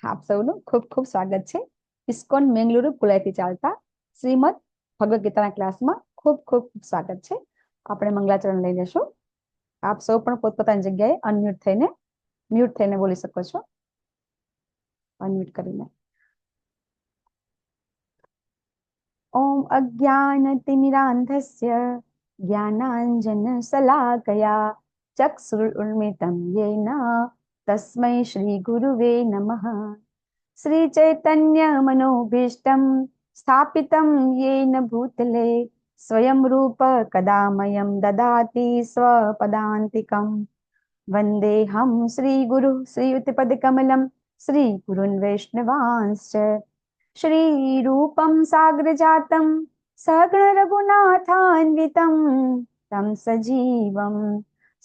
આપ સૌનું ખૂબ ખૂબ સ્વાગત છે ઇસ્કોન મેંગલુરુ કુલાઈથી ચાલતા શ્રીમદ ભગવદ ગીતાના ક્લાસમાં ખૂબ ખૂબ સ્વાગત છે. આપણે મંગલાચરણ લઈ લેશું. આપ સૌ પણ પોતપોતાની જગ્યાએ મ્યુટ થઈને બોલી શકો છો. અનમ્યુટ કરીને. ઓમ અજ્ઞાનતિમિરાંધસ્ય જ્ઞાનાંજન શલાકયા ચક્ષુરુન્મિલિतं યેન તસ્मै શ્રી ગુરુવે નમઃ. શ્રી ચૈતન્ય મનોભીષ્ટમ સ્થાપિतं યેન ભૂતલે સ્વયં રૂપ કદામયં દદાતિ સ્વપદાંતિકં. વંદેહં શ્રી ગુરુ શ્રીયુતપદકમલં શ્રી ગુરુन् વૈષ્ણવાંશ્ચ. શ્રી રૂપં સાગ્રજાतं સગણ રઘુનાથાન્વિतं तं સજીવં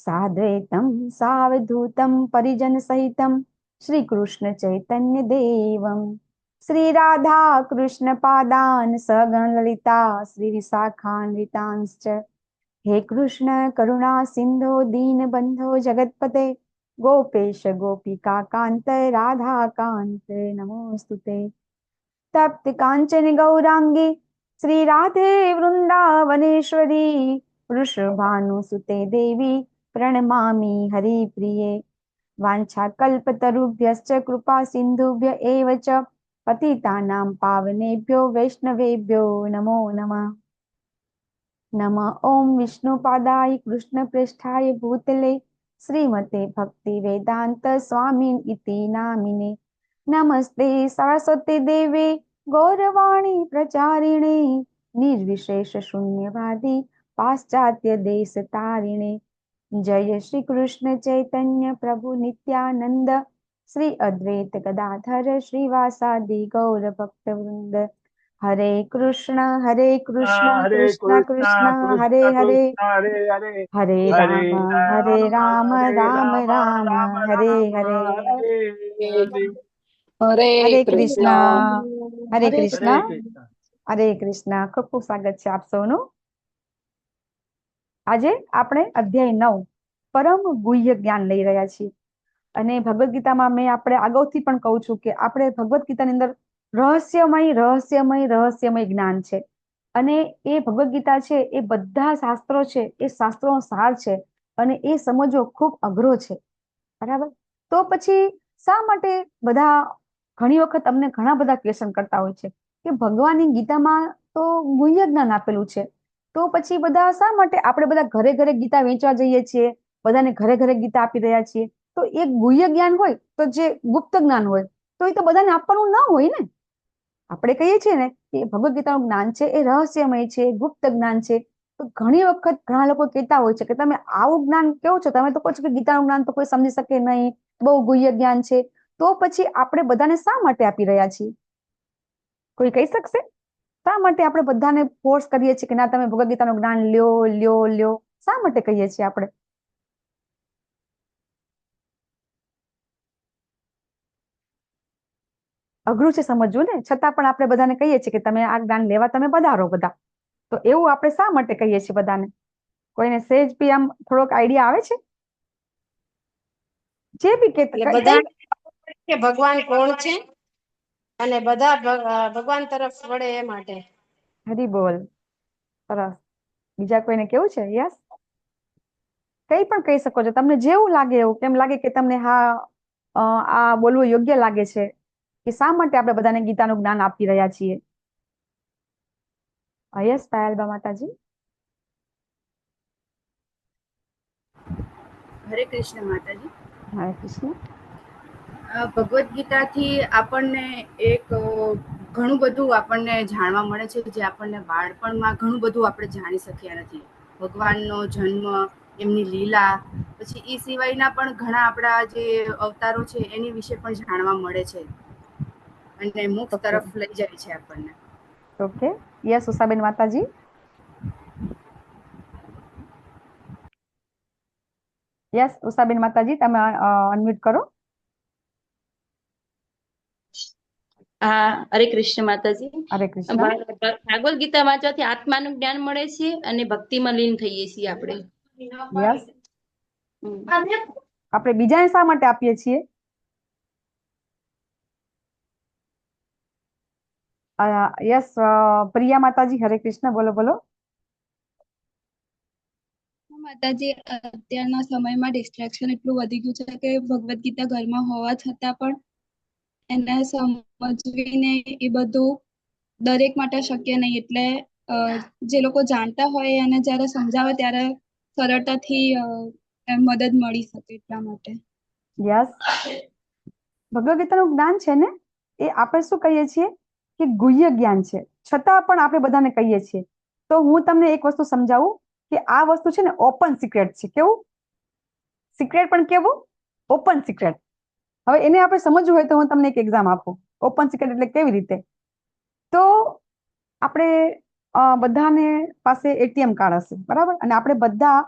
સાદ્વૈतं સાવધૂतं પરિજન સહિतं શ્રી કૃષ્ણ ચૈતન્ય દેવમ શ્રી રાધા કૃષ્ણ પાદાન સગણ લલિતા શ્રી વિશાખાન્વિતાંશ્ચ. હે કૃષ્ણ કરુણા સિંધો દીનબંધો જગતપતે ગોપેશ ગોપિકા કાંત રાધા કાંત નમોસ્તુતે. તપ્ત કાંચન ગૌરાંગી શ્રી રાધે વૃંદાવનેશ્વરી વૃષભાનુસુતે દેવી પ્रणमामि हरिप्रिये. वाञ्छाकल्पतरुभ्यश्च कृपा सिन्धुभ्य एव च पतितानां पावनेभ्यो वैष्णवेभ्यो नमो नमः. नमः ओं विष्णुपादाय कृष्णप्रेष्ठाय भूतले श्रीमते भक्तिवेदान्त स्वामिन् इति नामिने. नमस्ते सरस्वती देवे गौरवाणी प्रचारिणे निर्विशेष शून्यवादी पाश्चात्य देश तारिणे. जय श्री कृष्ण चैतन्य प्रभु नित्यानंद श्री अद्वैत गदाधर श्रीवासादि गौर भक्त वृंद. हरे कृष्ण कृष्ण कृष्ण हरे हरे हरे राम राम राम हरे हरे. हरे कृष्ण हरे कृष्ण हरे कृष्ण. खूब खूब स्वागत છે આપ સૌનું. આજે આપણે અધ્યાય 9 પરમ ગુહ્ય જ્ઞાન લઈ રહ્યા છીએ. અને ભગવદ ગીતામાં મેં આપણે અગાઉથી પણ કહું છું કે આપણે ભગવદ ગીતાની અંદર રહસ્યમય જ્ઞાન છે. અને એ ભગવદ ગીતા છે એ બધા શાસ્ત્રો છે એ શાસ્ત્રોનો સાર છે અને એ સમજવો ખૂબ અઘરો છે. બરાબર. તો પછી શા માટે બધા ઘણી વખત અમને ઘણા બધા ક્વેશ્ચન કરતા હોય છે કે ભગવાનની ગીતામાં તો ગુહ્ય જ્ઞાન આપેલું છે, તો પછી બધા શા માટે આપણે બધા ઘરે ઘરે ગીતા વેચવા જઈએ છીએ, બધાને ઘરે ઘરે ગીતા આપી રહ્યા છીએ? તો એ ગુહ્ય જ્ઞાન હોય તો જે ગુપ્ત જ્ઞાન હોય તો એ તો બધાને આપવાનું ના હોય ને. આપણે કહીએ છીએ ને કે ભગવદ ગીતાનું જ્ઞાન છે એ રહસ્યમય છે, ગુપ્ત જ્ઞાન છે. તો ઘણી વખત ઘણા લોકો કહેતા હોય છે કે તમે આવું જ્ઞાન કેવો છો, તમે તો કહો છો કે ગીતાનું જ્ઞાન તો કોઈ સમજી શકે નહીં, બહુ ગુહ્ય જ્ઞાન છે. તો પછી આપણે બધાને શા માટે આપી રહ્યા છીએ? કોઈ કહી શકશે શા માટે આપણે બધાને ફોર્સ કરીએ છીએ કે ના તમે ભગવદ ગીતાનું જ્ઞાન લ્યો? શા માટે કહીએ છીએ આપણે? અઘરું છે સમજવું ને, છતાં પણ આપણે બધાને કહીએ છીએ કે તમે આ જ્ઞાન લેવા તમે પધારો બધા. તો એવું આપણે શા માટે કહીએ છીએ બધાને? કોઈને સહેજ બી આમ થોડોક આઈડિયા આવે છે? જે બી કે ભગવાન કોણ છે અને બધા ભગવાન તરફ વળે એ માટે. હરી બોલ. સરસ. બીજા કોઈને કેવું છે? યસ, કઈ પણ કહી શકો છો. તમને જેવું લાગે એવું, કેમ લાગે કે તમને હા આ બોલવું યોગ્ય લાગે છે કે શા માટે આપણે બધાને ગીતાનું જ્ઞાન આપી રહ્યા છીએ? યસ પાયલબા માતાજી. હરે કૃષ્ણ માતાજી. હરે કૃષ્ણ. ભગવદ ગીતાથી આપણને એક ઘણું બધું આપણને જાણવા મળે છે જે આપણને બાળપણમાં ઘણું બધું આપણે જાણી શક્યા નથી. ભગવાનનો જન્મ, એમની લીલા, પછી એ સિવાયના પણ ઘણા આપણા જે અવતારો છે એની વિશે પણ જાણવા મળે છે અને મોક્ષ તરફ લઈ જાય છે આપણને. ઓકે. યસ ઉષાબેન માતાજી. યસ ઉષાબેન માતાજી, તમે અનમ્યુટ કરો. હા, હરે કૃષ્ણ માતાજી. હરે કૃષ્ણ. ભાગવત ગીતા વાંચવાથી આત્માનું જ્ઞાન મળે છે અને ભક્તિમાં લીન થઈએ છીએ આપણે. યસ. આપણે બીજાને શા માટે આપીએ છીએ? યસ, પ્રિયા માતાજી, હરે કૃષ્ણ, બોલો બોલો. માતાજી, અત્યારના સમયમાં ડિસ્ટ્રેક્શન એટલું વધી ગયું છે કે ભગવદ્ ગીતા ઘરમાં હોવા છતાં પણ એને સમજવીને એ બધું દરેક માટે શક્ય નહીં. એટલે જે લોકો જાણતા હોય એને જ્યારે સમજાવે ત્યારે સરળતાથી મદદ મળી શકે એટલા માટે. યસ, ભગવદ ગીતાનું જ્ઞાન છે ને, એ આપણે શું કહીએ છીએ કે ગુહ્ય જ્ઞાન છે, છતાં પણ આપણે બધાને કહીએ છીએ. તો હું તમને એક વસ્તુ સમજાવું કે આ વસ્તુ છે ને ઓપન સિક્રેટ છે. કેવું સિક્રેટ? પણ કેવું? Open secret. હવે એને આપણે સમજવું હોય તો હું તમને એક એક્ઝામ આપું. ઓપન સિક્રેટ એટલે કેવી રીતે? તો આપણે બધાને પાસે એટીએમ કાર્ડ હશે, બરાબર? અને આપણે બધા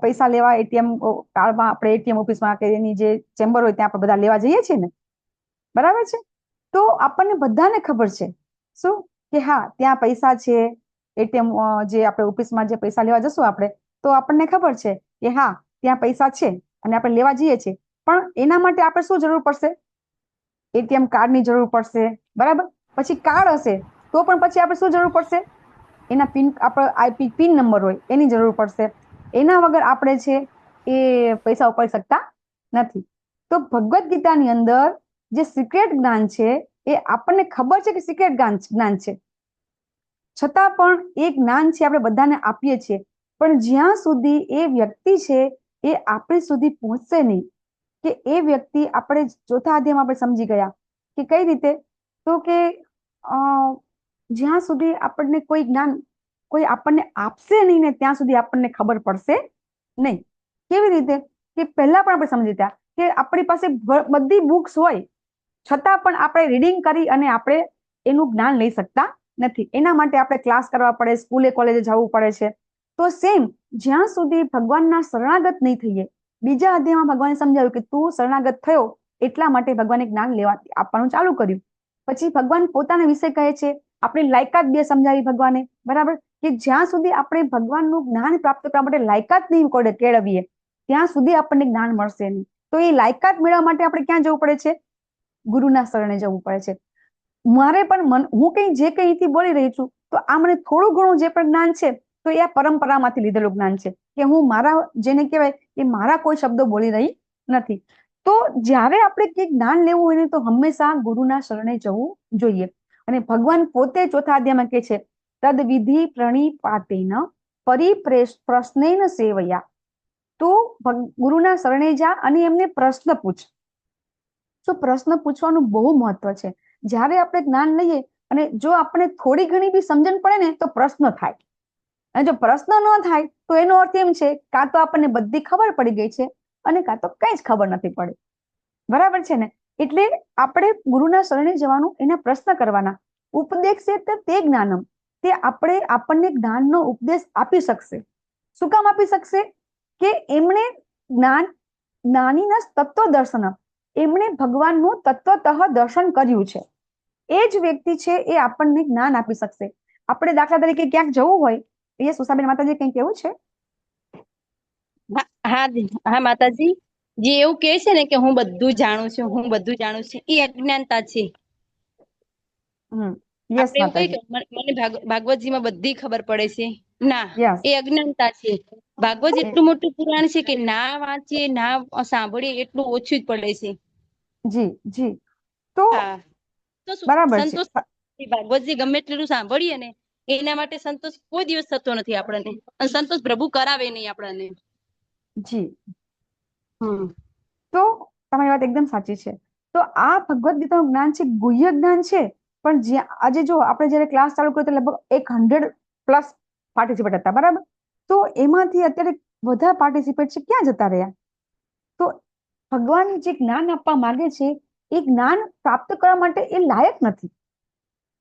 પૈસા લેવા એટીએમ કાર્ડમાં, આપણે એટીએમ ઓફિસમાં કે એની જે ચેમ્બર હોય ત્યાં આપણે બધા લેવા જઈએ છીએ ને, બરાબર છે? તો આપણને બધાને ખબર છે શું કે હા ત્યાં પૈસા છે, એટીએમ જે આપણે ઓફિસમાં જે પૈસા લેવા જશું આપણે, તો આપણને ખબર છે કે હા ત્યાં પૈસા છે અને આપણે લેવા જઈએ છીએ. પણ એના માટે આપણે શું જરૂર પડશે? એટીએમ કાર્ડની જરૂર પડશે, બરાબર? પછી કાર્ડ હશે તો પણ પછી આપણે શું જરૂર પડશે? એના પિન, આપણો આઈપી પિન નંબર હોય એની જરૂર પડશે. એના વગર આપણે છે એ પૈસા ઉપાડી શકતા નથી. તો ભગવદ્ ગીતાની અંદર જે સિક્રેટ જ્ઞાન છે એ આપણને ખબર છે કે સિક્રેટ જ્ઞાન છે, છતાં પણ એ જ્ઞાન છે આપણે બધાને આપીએ છીએ. પણ જ્યાં સુધી એ વ્યક્તિ છે એ આપણી સુધી પહોંચશે નહીં, કે એ વ્યક્તિ, આપણે ચોથા અધ્યાયમાં આપણે સમજી ગયા કે કઈ રીતે, તો કે જ્યાં સુધી આપણને કોઈ જ્ઞાન કોઈ આપણને આપશે નહીં ને ત્યાં સુધી આપણને ખબર પડશે નહીં. કેવી રીતે? કે પહેલા પણ આપણે સમજી ગયા કે આપણી પાસે બધી બુક્સ હોય છતાં પણ આપણે રીડિંગ કરી અને આપણે એનું જ્ઞાન લઈ શકતા નથી. એના માટે આપણે ક્લાસ કરવા પડે, સ્કૂલે કોલેજે જવું પડે છે. તો સેમ, જ્યાં સુધી ભગવાનના શરણાગત નહીં થઈએ. બીજા અધ્યાયમાં ભગવાને સમજાવ્યું કે તું શરણાગત થયો એટલા માટે ભગવાને જ્ઞાન આપવાનું ચાલુ કર્યું. પછી ભગવાન પોતાના વિશે કહે છે, આપણી લાયકાત બે સમજાવી ભગવાને, બરાબર? કે જ્યાં સુધી આપણે ભગવાનનું જ્ઞાન પ્રાપ્ત કરવા માટે લાયકાત નહીં કેળવીએ ત્યાં સુધી આપણને જ્ઞાન મળશે નહીં. તો એ લાયકાત મેળવવા માટે આપણે ક્યાં જવું પડે છે? ગુરુના શરણે જવું પડે છે. મારે પણ હું જે કંઈથી બોલી રહી છું તો આ મને થોડું ઘણું જે પણ જ્ઞાન છે તો એ આ પરંપરામાંથી લીધેલું જ્ઞાન છે, કે હું મારા, જેને કહેવાય કે મારા કોઈ શબ્દો બોલી રહી નથી. તો જ્યારે આપણે કંઈક જ્ઞાન લેવું હોય ને તો હંમેશા ગુરુના શરણે જવું જોઈએ. અને ભગવાન પોતે ચોથા અધ્યાયમાં કહે છે, તદ વિધિ પ્રણિપાતેન પરિપ્રશ્નેન સેવયા. તું ગુરુના શરણે જા અને એમને પ્રશ્ન પૂછ. તો પ્રશ્ન પૂછવાનું બહુ મહત્વ છે. જ્યારે આપણે જ્ઞાન લઈએ અને જો આપણે થોડી ઘણી બી સમજણ પડે ને તો પ્રશ્ન થાય, અને જો પ્રશ્ન ન થાય તો એનો અર્થ એમ છે કાં તો આપણને બધી ખબર પડી ગઈ છે અને કાં તો કઈ જ ખબર નથી પડી. બરાબર છે ને? એટલે આપણે ગુરુના શરણે જવાનું, એના પ્રશ્ન કરવાના. ઉપદેશ તે જ્ઞાનમ, તે આપણને જ્ઞાનનો ઉપદેશ આપી શકશે. શું કામ આપી શકશે? કે એમણે જ્ઞાનીના તત્વ દર્શન, એમણે ભગવાનનું તત્વતઃ દર્શન કર્યું છે. એ જ વ્યક્તિ છે એ આપણને જ્ઞાન આપી શકશે. આપણે દાખલા તરીકે ક્યાંક જવું હોય, એ સુસાબેન માતાજી કંઈ કેવું છે? હા માતાજી, જે એવું કહે છે ને કે હું બધું જાણું છું, હું બધું જાણું છું, એ અજ્ઞાનતા છે. યસ આપણે એવું કહીએ કે માતાજી, મને ભાગવતજીમાં બધી ખબર પડે છે, ના, યસ, એ અજ્ઞાનતા છે. ભાગવત એટલું મોટું પુરાણ છે કે ના વાંચીએ, ના સાંભળીએ એટલું ઓછું જ પડે છે. જી જી. તો હા, તો બરાબર છે. સંતોષ, ભાગવતજી ગમે એટલું સાંભળીએ ને એના માટે સંતોષ કોઈ દિવસ થતો નથી આપણને, અને સંતોષ પ્રભુ કરાવે નહીં આપણને. જી. તો તમારી વાત એકદમ સાચી છે. તો આ ભગવદ્ ગીતાનું જ્ઞાન છે, ગુહ્ય જ્ઞાન છે. પણ આજે જો આપણે જયારે ક્લાસ ચાલુ કર્યો તો લગભગ 100+ પાર્ટિસિપેટ હતા, બરાબર? તો એમાંથી અત્યારે બધા પાર્ટિસિપેટ છે ક્યાં જતા રહ્યા? તો ભગવાન જે જ્ઞાન આપવા માંગે છે એ જ્ઞાન પ્રાપ્ત કરવા માટે એ લાયક નથી,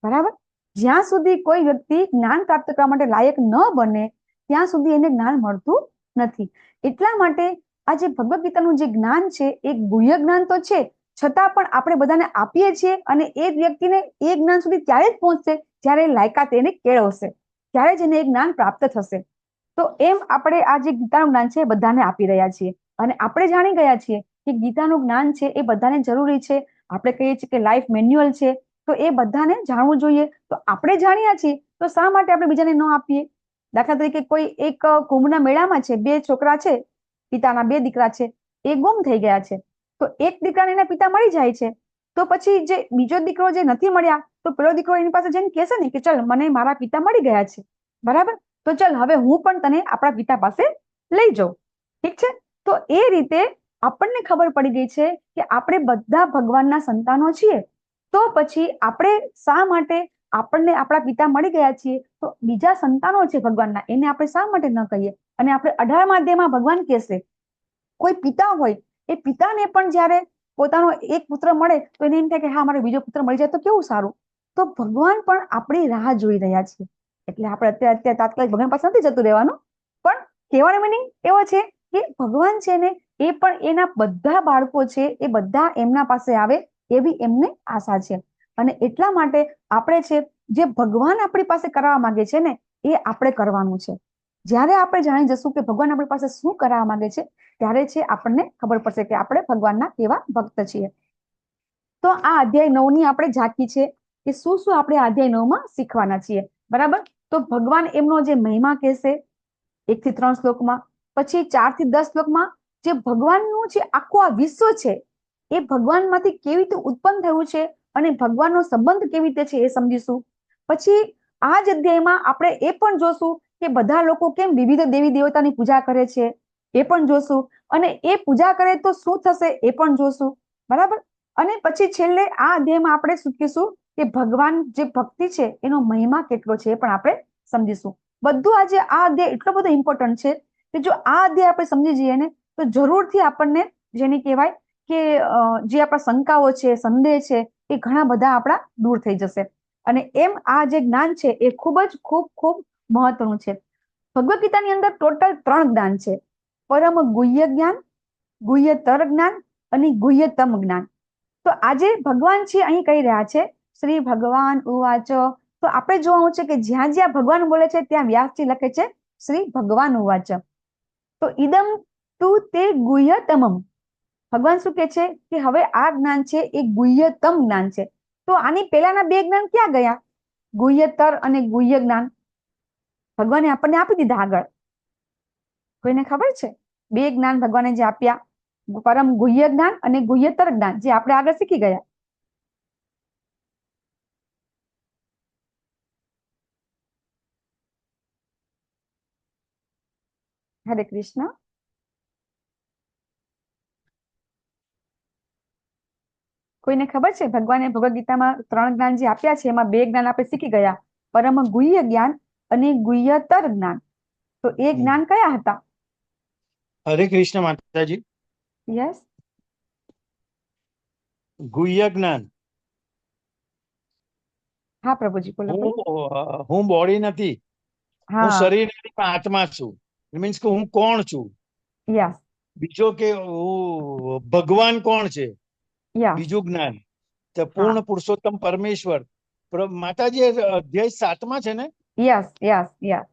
બરાબર? જ્યાં સુધી કોઈ વ્યક્તિ જ્ઞાન પ્રાપ્ત કરવા માટે લાયક ન બને ત્યાં સુધી એને જ્ઞાન મળતું નથી. એટલા માટે આ જે ભગવદ્ ગીતાનું જે જ્ઞાન છે એ ગુહ્ય જ્ઞાન તો છે, છતાં પણ આપણે બધાને આપીએ છીએ અને એ વ્યક્તિને એ જ્ઞાન સુધી ત્યારે જ પહોંચશે જ્યારે લાયકાત એને કેળવશે, ત્યારે જ એને એ જ્ઞાન પ્રાપ્ત થશે. તો એમ આપણે આ જે ગીતાનું જ્ઞાન છે એ બધાને આપી રહ્યા છીએ, અને આપણે જાણી ગયા છીએ કે ગીતાનું જ્ઞાન છે એ બધાને જરૂરી છે. આપણે કહીએ છીએ કે લાઈફ મેન્યુઅલ છે, તો એ બધાને જાણવું જોઈએ. તો આપણે જાણ્યા છીએ તો શા માટે આપણે બીજાને ન આપીએ? દાખલા તરીકે કોઈ એક કુંભના મેળામાં છે, 2 છોકરા છે, પિતાના 2 દીકરા છે, એ ગુમ થઈ ગયા છે. તો એક દીકરાને એના પિતા મળી જાય છે, તો પછી જે બીજો દીકરો જે નથી મળ્યા, તો પેલો દીકરો એની પાસે જઈને કહેશે ને કે ચલ મને મારા પિતા મળી ગયા છે, બરાબર, તો ચલ હવે હું પણ તને આપણા પિતા પાસે લઈ જાઉં. ઠીક છે? તો એ રીતે આપણને ખબર પડી ગઈ છે કે આપણે બધા ભગવાનના સંતાનો છીએ. તો પછી આપણે શા માટે આપણને આપણા પિતા મળી ગયા છીએ, તો બીજા સંતાનો છે ભગવાનના, એને આપણે શા માટે ન કહીએ? અને આપણે 18મા અધ્યાયમાં ભગવાન કહેશે કોઈ પિતા હોય એ પિતાને પણ જ્યારે પોતાનો એક પુત્ર મળે તો એને એમ થાય કે હા મારો બીજો પુત્ર મળી જાય તો કેવું સારું. તો ભગવાન પણ આપણી રાહ જોઈ રહ્યા છે. એટલે આપણે અત્યારે તાત્કાલિક ભગવાન પાસે નથી જતું રહેવાનું, પણ કહેવાનો મિનિંગ એવો છે કે ભગવાન છે ને એ પણ એના બધા બાળકો છે એ બધા એમના પાસે આવે એવી એમને આશા છે. અને એટલા માટે આપણે છે જે ભગવાન આપણી પાસે કરવા માંગે છે ને એ આપણે કરવાનું છે. જ્યારે આપણે જાણી જશું કે ભગવાન આપણી પાસે શું કરવા માંગે છે, ત્યારે છે આપણને ખબર પડશે કે આપણે ભગવાનના કેવા ભક્ત છીએ. તો આ અધ્યાય 9 ની આપણે ઝાંખી છે કે શું શું આપણે આ અધ્યાય 9 માં શીખવાના છીએ, બરાબર. તો ભગવાન એમનો જે મહિમા કહેશે 1 થી 3 શ્લોકમાં, પછી 4 થી 10 શ્લોકમાં જે ભગવાનનું જે આખું આ વિશ્વ છે એ ભગવાનમાંથી કેવી રીતે ઉત્પન્ન થયું છે અને ભગવાનનો સંબંધ કેવી રીતે છે એ સમજીશું. પછી આ જ અધ્યાયમાં આપણે એ પણ જોશું કે બધા લોકો કેમ વિવિધ દેવી દેવતાની પૂજા કરે છે એ પણ જોશું, અને એ પૂજા કરે તો શું થશે એ પણ જોશું, બરાબર. અને પછી છેલ્લે આ અધ્યાયમાં આપણે શીખીશું કે ભગવાન જે ભક્તિ છે એનો મહિમા કેટલો છે એ પણ આપણે સમજીશું. બધું આજે આ અધ્યાય એટલો બધો ઇમ્પોર્ટન્ટ છે કે જો આ અધ્યાય આપણે સમજી જઈએ ને તો જરૂરથી આપણને જેને કહેવાય કે જે આપણા શંકાઓ છે, સંદેહ છે, એ ઘણા બધા આપણા દૂર થઈ જશે. અને એમ આ જે જ્ઞાન છે એ ખૂબ જ ખૂબ ખૂબ મહત્વનું છે. ભગવદ ગીતાની અંદર ટોટલ 3 જ્ઞાન છે: પરમ ગુહ્ય જ્ઞાન, ગુહ્યતર જ્ઞાન અને ગુહ્યતમ જ્ઞાન. તો આજે ભગવાન છે અહીં કહી રહ્યા છે શ્રી ભગવાન ઉવાચ. તો આપણે જોવાનું છે કે જ્યાં જ્યાં ભગવાન બોલે છે ત્યાં વ્યાસજી લખે છે શ્રી ભગવાન ઉવાચ. તો ઇદમ તુ તે ગુહ્યતમમ. ભગવાન શું કે છે કે હવે આ જ્ઞાન છે એ ગુહ્યતમ જ્ઞાન છે. તો આની પહેલાના 2 જ્ઞાન ક્યાં ગયા? ગુહ્યતર અને ગુહ્ય જ્ઞાન ભગવાને આપણને આપી દીધા આગળ. કોઈને ખબર છે? 2 જ્ઞાન ભગવાને જે આપ્યા, પરમ ગુહ્ય જ્ઞાન અને ગુહ્યતર જ્ઞાન, જે આપણે આગળ શીખી ગયા. હરે કૃષ્ણ. કોઈને ખબર છે? ભગવાને ભગવદ ગીતામાં 3 જ્ઞાન જે આપ્યા છે એમાં 2 જ્ઞાન આપણે શીખી ગયા, પરમ ગુહ્ય જ્ઞાન અને ગુહ્યતર જ્ઞાન. તો એ જ્ઞાન કયા હતા? હરે કૃષ્ણ માતાજી. યસ. ગુહ્ય જ્ઞાન. હા પ્રભુજી બોલો. હું બોડી નથી, હું હા. શરીર નથી પણ આત્મા છું. ઇટ મીન્સ કે હું કોણ છું. યસ. બીજો કે હું ભગવાન કોણ છે, યસ. બીજું જ્ઞાન. તો પૂર્ણ પુરુષોત્તમ પરમેશ્વર માતાજી અધ્યાય 7માં છે ને? Yes yes yes.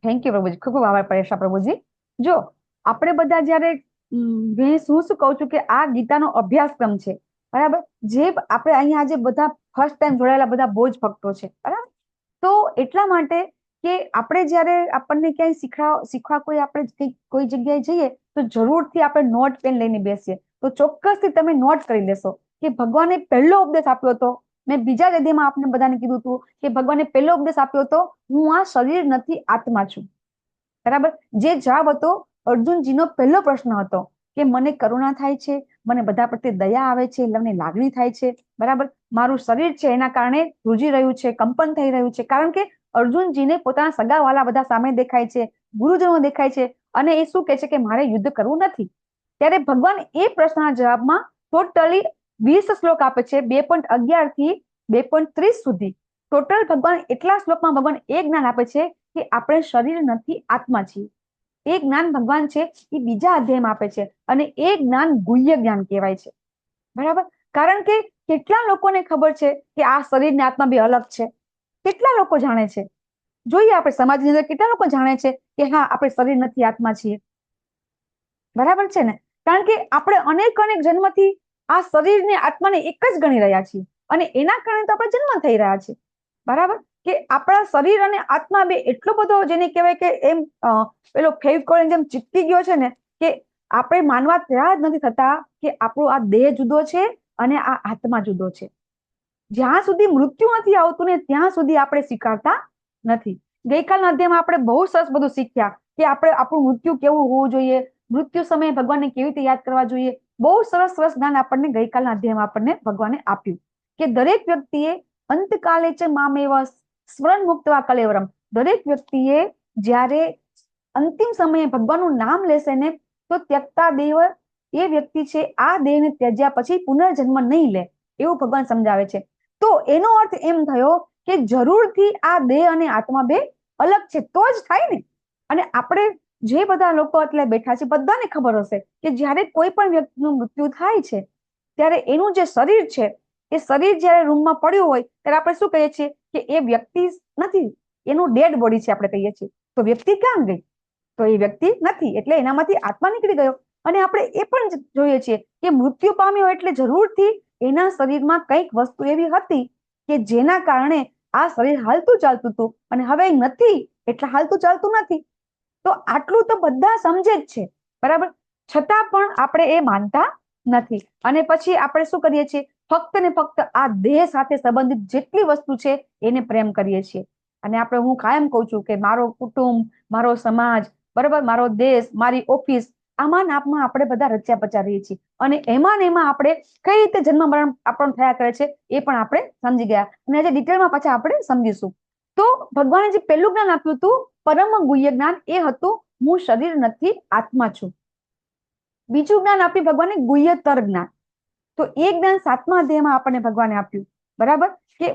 Thank you પ્રભુજી, ખૂબ ખૂબ આભાર પરેશા પ્રભુજી. જો આપણે બધા જ્યારે હું શું કહું છું કે આ ગીતાનો અભ્યાસક્રમ છે, બરાબર. જે આપણે અહીંયા આજે બધા ફર્સ્ટ ટાઈમ જોડાયેલા બધા બહુ જ ભક્તો છે, બરાબર. તો એટલા માટે કે આપણે જ્યારે આપણને ક્યાંય શીખવા કોઈ જગ્યાએ જઈએ તો જરૂરથી આપણે નોટ પેન લઈને બેસીએ. તો ચોક્કસથી તમે નોટ કરી લેશો કે ભગવાને પહેલો ઉપદેશ આપ્યો હતો. મેં બીજા જ અધ્યાયમાં આપણે બધાને કીધું હતું કે ભગવાને પહેલો ઉપદેશ આપ્યો હતો, હું આ શરીર નથી, આત્મા છું, બરાબર. જે જવાબ હતો અર્જુનજીનો પહેલો પ્રશ્ન હતો કે મને કરુણા થાય છે, મને બધા પ્રત્યે દયા આવે છે, મને લાગણી થાય છે, બરાબર. મારું શરીર છે એના કારણે ધ્રુજી રહ્યું છે, કંપન થઈ રહ્યું છે, કારણ કે અર્જુનજીને પોતાના સગાવાલા બધા સામે દેખાય છે, ગુરુજનો દેખાય છે, અને એ શું કહે છે કે મારે યુદ્ધ કરવું નથી. ત્યારે ભગવાન એ પ્રશ્નના જવાબમાં ટોટલી 20 શ્લોક આપે છે, 2.11 થી 2.30 સુધી. ટોટલ ભગવાન એટલા શ્લોકમાં ભગવાન એ જ્ઞાન આપે છે કે આપણે શરીર નથી, આત્મા છીએ. એ જ્ઞાન ભગવાન છે એ બીજા અધ્યાયમાં આપે છે, અને એ જ્ઞાન ગુહ્ય જ્ઞાન કહેવાય છે, બરાબર. કારણ કે કેટલા લોકોને ખબર છે કે આ શરીર ને આત્મા બે અલગ છે? કેટલા લોકો જાણે છે? જોઈએ આપણે સમાજની અંદર કેટલા લોકો જાણે છે કે હા આપણે શરીર નથી, આત્મા છીએ, બરાબર છે ને? કારણ કે આપણે અનેક જન્મથી આ શરીરને આત્માને એક જ ગણી રહ્યા છીએ. અને એના કારણે તો આપણે જન્મ થઈ રહ્યા છે, બરાબર? કે આપણા શરીર અને આત્મા બે એટલો બધો જેને કહેવાય કે એમ પેલો ફેવિકોલ જેમ ચીપકી ગયો છે ને કે આપણે માનવા તૈયાર જ નથી થતા કે આપણો આ દેહ જુદો છે અને આ આત્મા જુદો છે. જ્યાં સુધી મૃત્યુ નથી આવતું ને ત્યાં સુધી આપણે સ્વીકારતા નથી. ગઈકાલના અધ્યાયમાં આપણે બહુ સરસ બધું શીખ્યા કે આપણે આપણું મૃત્યુ કેવું હોવું જોઈએ, મૃત્યુ સમયે ભગવાનને કેવી રીતે યાદ કરવા જોઈએ. બહુ સરસ સરસ જ્ઞાન આપણને ગઈકાલના અધ્યાયમાં આપણને ભગવાને આપ્યું કે દરેક વ્યક્તિએ અંતકાલે ચ મામેવ સ્મરણ મુક્તવા કલેવરમ, દરેક વ્યક્તિએ જ્યારે અંતિમ સમયે ભગવાનનું નામ લેશે ને તો ત્યક્તા દેવ, એ વ્યક્તિ છે આ દેહને ત્યજ્યા પછી પુનર્જન્મ નહીં લે, એવું ભગવાન સમજાવે છે. તો એનો અર્થ એમ થયો કે જરૂરથી આ દેહ અને આત્મા બે અલગ છે તો જ થાય ને. અને આપણે જે બધા લોકો એટલે બેઠા છે બધાને ખબર હશે કે જ્યારે કોઈ પણ વ્યક્તિનું મૃત્યુ થાય છે ત્યારે એનું જે શરીર છે એ શરીર જ્યારે રૂમમાં પડ્યું હોય ત્યારે આપણે શું કહીએ છીએ કે એ વ્યક્તિ નથી, એનું ડેડ બોડી છે આપણે કહીએ છીએ. તો વ્યક્તિ ક્યાં ગઈ? તો એ વ્યક્તિ નથી, એટલે એનામાંથી આત્મા નીકળી ગયો. અને આપણે એ પણ જોઈએ છીએ કે મૃત્યુ પામ્યો એટલે જરૂરથી એના શરીરમાં કંઈક વસ્તુ એવી હતી કે જેના કારણે આ શરીર હાલતું ચાલતું હતું અને હવે નથી એટલે હાલતું ચાલતું નથી. તો આટલું તો બધા સમજે જ છે, બરાબર? છતાં પણ આપણે એ માનતા નથી. અને પછી આપણે શું કરીએ છીએ? ફક્ત ને ફક્ત આ દેહ સાથે સંબંધિત જેટલી વસ્તુ છે એને પ્રેમ કરીએ છીએ. અને આપણે, હું કાયમ કહું છું કે મારો કુટુંબ, મારો સમાજ, બરાબર, મારો દેશ, મારી ઓફિસ, આમાં નામમાં આપણે બધા રચ્યા પચ્યા રહીએ છીએ. અને એમાં ને એમાં આપણે કઈ રીતે જન્મ મરણ આપણને થયા કરે છે એ પણ આપણે સમજી ગયા. અને આજે ડિટેલમાં પાછા આપણે સમજીશું. તો ભગવાને જે પહેલું જ્ઞાન આપ્યું હતું પરમ ગુહ્ય જ્ઞાન, એ હતું હું શરીર નથી, આત્મા છું. બીજું જ્ઞાન આપ્યું ભગવાને ગુહ્યતર જ્ઞાન. તો એ જ્ઞાન 7મા અધ્યાયમાં આપણને ભગવાને આપ્યું, બરાબર, કે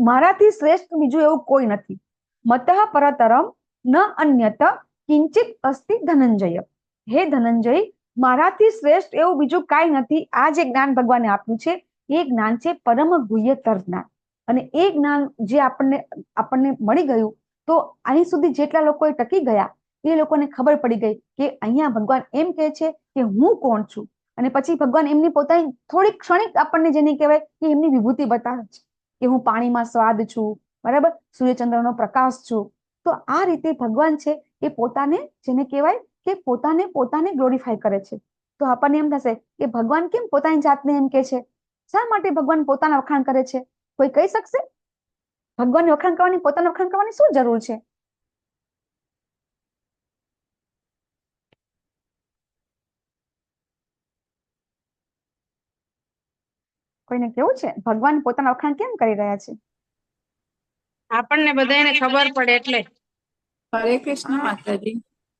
મારાથી શ્રેષ્ઠ બીજું એવું કોઈ નથી. મતઃ પરતરમ ન અન્યત કિંચિત અસ્તિ ધનંજય. હે ધનંજય, મારાથી શ્રેષ્ઠ એવું બીજું કાંઈ નથી. આ જે જ્ઞાન ભગવાને આપ્યું છે એ જ્ઞાન છે પરમ ગુહ્યતર જ્ઞાન. અને એ જ્ઞાન જે આપણને મળી ગયું તો અહીં સુધી જેટલા લોકોએ ટકી ગયા એ લોકોને ખબર પડી ગઈ કે અહીંયા ભગવાન એમ કહે છે કે હું કોણ છું. અને પછી ભગવાન એમની પોતાની થોડી ક્ષણિક આપણને જેને કહેવાય કે એમની વિભૂતિ બતાવે છે કે હું પાણીમાં સ્વાદ છું, બરાબર, સૂર્યચંદ્રનો પ્રકાશ છું. તો આ રીતે ભગવાન છે એ પોતાને જેને કહેવાય કે પોતાને ગ્લોરીફાય કરે છે. તો આપણને એમ થશે કે ભગવાન કેમ પોતાની જાતને એમ કે છે? શા માટે ભગવાન પોતાના વખાણ કરે છે? કોઈ કહી શકશે? ભગવાનને વખાણ કરવાની, પોતાના વખાણ કરવાની શું જરૂર છે? કોઈને કેવું છે ભગવાન પોતાના વખાણ કેમ કરી રહ્યા છે? આપણને બધાને ખબર પડે એટલે. હરે કૃષ્ણ માતાજી.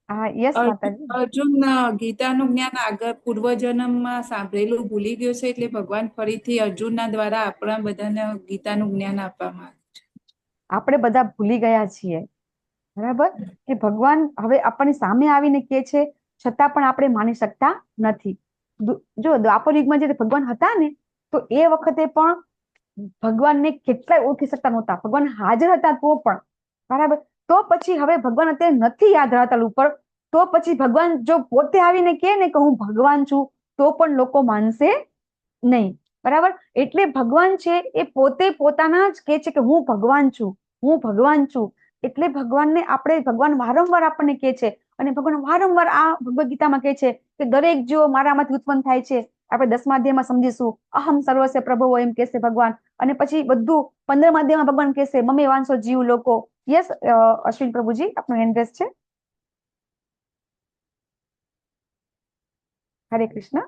હા, યસ માતાજી. અર્જુન ગીતાનું જ્ઞાન આગળ પૂર્વજન્મમાં સાંભળેલું ભૂલી ગયો છે, એટલે ભગવાન ફરીથી અર્જુનના દ્વારા આપણા બધાને ગીતાનું જ્ઞાન આપવામાં આવ્યું છે. આપણે બધા ભૂલી ગયા છીએ, બરાબર, કે ભગવાન હવે આપણની સામે આવીને કહે છે છતાં પણ આપણે માની શકતા નથી. જો દ્વાપર યુગમાં જે ભગવાન હતા ને તો એ વખતે પણ ભગવાનને કેટલાય ઓળખી શકતા નહોતા. ભગવાન હાજર હતા તો પણ, બરાબર. તો પછી હવે ભગવાન અત્યારે નથી યાદ ધરાતલ ઉપર, તો પછી ભગવાન જો પોતે આવીને કહે ને કે હું ભગવાન છું તો પણ લોકો માનશે નહીં, બરાબર. એટલે ભગવાન છે એ પોતે પોતાના જ કહે છે કે હું ભગવાન છું, હું ભગવાન છું. એટલે ભગવાનને આપણે, ભગવાન વારંવાર આપણને કહે છે અને ભગવાન વારંવાર આ ભગવદ ગીતામાં કહે છે કે દરેક જીવો મારામાંથી ઉત્પન્ન થાય છે. આપણે 10મા અધ્યાયમાં સમજીશું, અહમ સર્વસ્ય પ્રભવો એમ કહેશે ભગવાન. અને પછી બધું 15મા અધ્યાયમાં ભગવાન કહેશે મમે વાંસો જીવ લોકો. યસ અશ્વિન પ્રભુજી, આપનો હેન્ડ રેઝ છે. હરે કૃષ્ણ.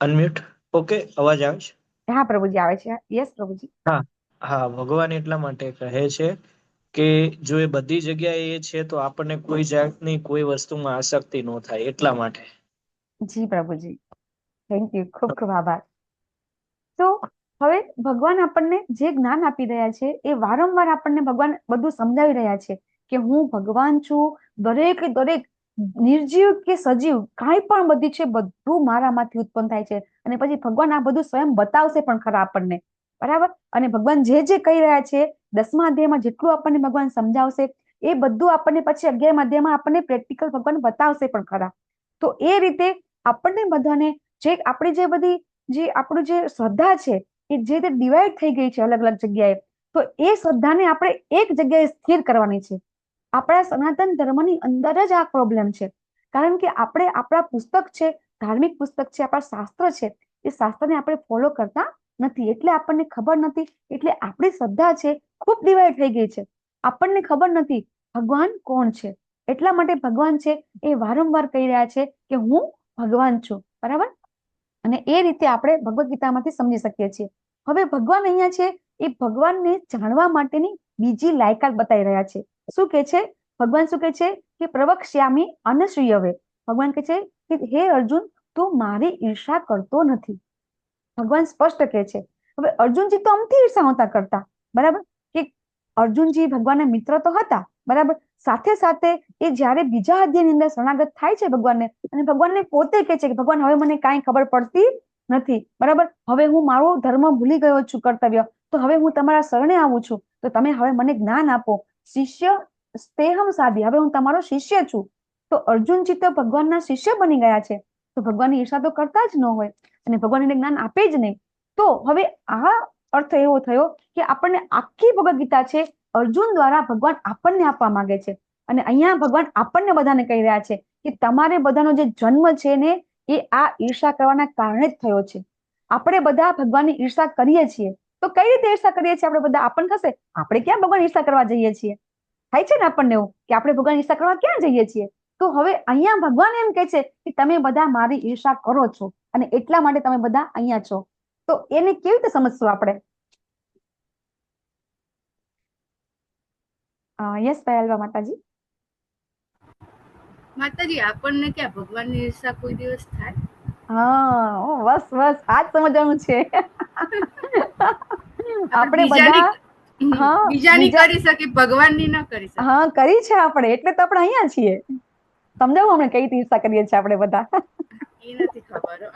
અનમ્યુટ. ઓકે, અવાજ આવે છે? હા પ્રભુજી, આવે છે. યસ પ્રભુજી. હા, ભગવાન એટલા માટે કહે છે કે જો એ બધી જગ્યાએ એ છે તો આપણને કોઈ જાતની કોઈ વસ્તુમાં આસક્તિ ન થાય, એટલા માટે. જી પ્રભુજી, થેન્ક યુ, ખૂબ ખૂબ આભાર. તો હવે ભગવાન આપણને જે જ્ઞાન આપી રહ્યા છે એ વારંવાર આપણને ભગવાન બધું સમજાવી રહ્યા છે કે હું ભગવાન છું. દરેક નિર્જીવ કે સજીવ કાંઈ પણ બધી છે બધું મારામાંથી ઉત્પન્ન થાય છે. અને પછી ભગવાન આ બધું સ્વયં બતાવશે પણ ખરા આપણને, બરાબર. અને ભગવાન જે કહી રહ્યા છે 10મા અધ્યાયમાં જેટલું આપણને ભગવાન સમજાવશે એ બધું આપણને પછી 11મા અધ્યાયમાં આપણને પ્રેક્ટિકલ ભગવાન બતાવશે પણ ખરા. તો એ રીતે આપણને બધાને જે આપણી જે બધી જે આપણું જે શ્રદ્ધા છે એ જે રીતે ડિવાઈડ થઈ ગઈ છે અલગ અલગ જગ્યાએ, તો એ શ્રદ્ધાને આપણે એક જગ્યાએ સ્થિર કરવાની છે. આપણા સનાતન ધર્મની અંદર જ આ પ્રોબ્લેમ છે, કારણ કે આપણે આપણા પુસ્તક છે, ધાર્મિક પુસ્તક છે, આપણા શાસ્ત્ર છે, એ શાસ્ત્રને આપણે ફોલો કરતા નથી, એટલે આપણને ખબર નથી. એટલે આપણી શ્રદ્ધા છે ખૂબ ડિવાઈડ થઈ ગઈ છે. આપણને ખબર નથી ભગવાન કોણ છે. એટલા માટે ભગવાન છે એ વારંવાર કહી રહ્યા છે કે હું ભગવાન છું, બરાબર. અને એ રીતે આપણે ભગવદ્ ગીતામાંથી સમજી શકીએ છીએ. હવે ભગવાન અહીંયા છે એ ભગવાનને જાણવા માટેની બીજી લાયકાત બતાવી રહ્યા છે. શું કે છે ભગવાન? શું કે છે કે પ્રવક્ષ્યામિ અનસૂયવે. ભગવાન કે છે કે હે અર્જુન, તું મારી ઈર્ષા કરતો નથી. ભગવાન સ્પષ્ટ કહે છે. હવે અર્જુનજી તો અમથી ઈર્ષા નહોતા કરતા, બરાબર, કે અર્જુનજી ભગવાનના મિત્ર તો હતા, બરાબર. સાથે સાથે એ જ્યારે બીજા અધ્યાયની અંદર શરણાગત થાય છે ભગવાનને, અને ભગવાનને પોતે કહે છે કે ભગવાન હવે મને કાંઈ ખબર પડતી નથી, બરાબર. હવે હું મારો ધર્મ ભૂલી ગયો છું, કર્તવ્ય, તો હવે હું તમારા શરણે આવું છું, તો તમે હવે મને જ્ઞાન આપો. શિષ્ય સ્તેહમ સાધી, હવે હું તમારો શિષ્ય છું. તો અર્જુનજી તો ભગવાનના શિષ્ય બની ગયા છે, તો ભગવાનની ઈર્ષા તો કરતા જ ન હોય, અને ભગવાન એને જ્ઞાન આપે જ નહીં. તો હવે આ અર્થ એવો થયો કે આપણને આખી ભગવદ્ ગીતા છે અર્જુન દ્વારા ભગવાન આપણને આપવા માંગે છે. અને અહીંયા ભગવાન આપણને બધાને કહી રહ્યા છે કે તમારે બધાનો જે જન્મ છે ને એ આ ઈર્ષા કરવાના કારણે જ થયો છે. આપણે બધા ભગવાનની ઈર્ષા કરીએ છીએ, તો કઈ રીતે ઈર્ષા કરીએ છીએ આપણે બધા? આપણને થશે આપણે ક્યાં ભગવાન ઈર્ષા કરવા જઈએ છીએ? થાય છે ને આપણને એવું કે આપણે ભગવાન ઈર્ષા કરવા ક્યાં જઈએ છીએ? તો હવે અહીંયા ભગવાન એમ કહે છે કે તમે બધા મારી ઈર્ષા કરો છો, અને એટલા માટે તમે બધા અહીંયા છો. તો એને કેવી રીતે સમજશું આપણે? યસ પાયલબા માતાજી. માતાજી, આપણને ક્યાં ભગવાનની ઈર્ષા કોઈ દિવસ થાય? હા, બસ બસ આ જ સમજવાનું છે. આપણે બીજાની બધા હા બીજાની બીજા કરી શકી, ભગવાનની ન કરી શકી. હા કરી છે આપણે, એટલે તો આપણે અહીંયા છીએ. સમજાવું અમને કઈ રીતે ઈર્ષા કરીએ છીએ આપણે બધા? એ નથી ખબર હો.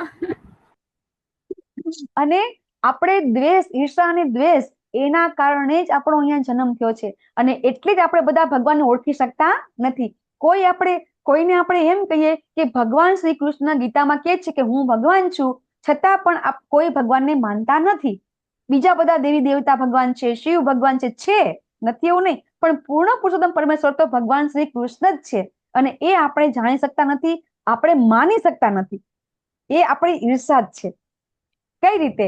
અને આપણે દ્વેષ, ઈર્ષા અને દ્વેષ એના કારણે જ આપણો અહીંયા જન્મ થયો છે. અને એટલે જ આપણે બધા ભગવાનને ઓળખી શકતા નથી. કોઈને આપણે એમ કહીએ કે ભગવાન શ્રી કૃષ્ણ ગીતામાં કહે છે કે હું ભગવાન છું, છતાં પણ કોઈ ભગવાનને માનતા નથી. બીજા બધા દેવી દેવતા ભગવાન છે, શિવ ભગવાન છે, નથી એવું નહીં, પણ પૂર્ણ પુરુષોત્તમ પરમેશ્વર તો ભગવાન શ્રી કૃષ્ણ જ છે. અને એ આપણે જાણી શકતા નથી, આપણે માની શકતા નથી. એ આપણી ઈર્ષા જ છે. કઈ રીતે?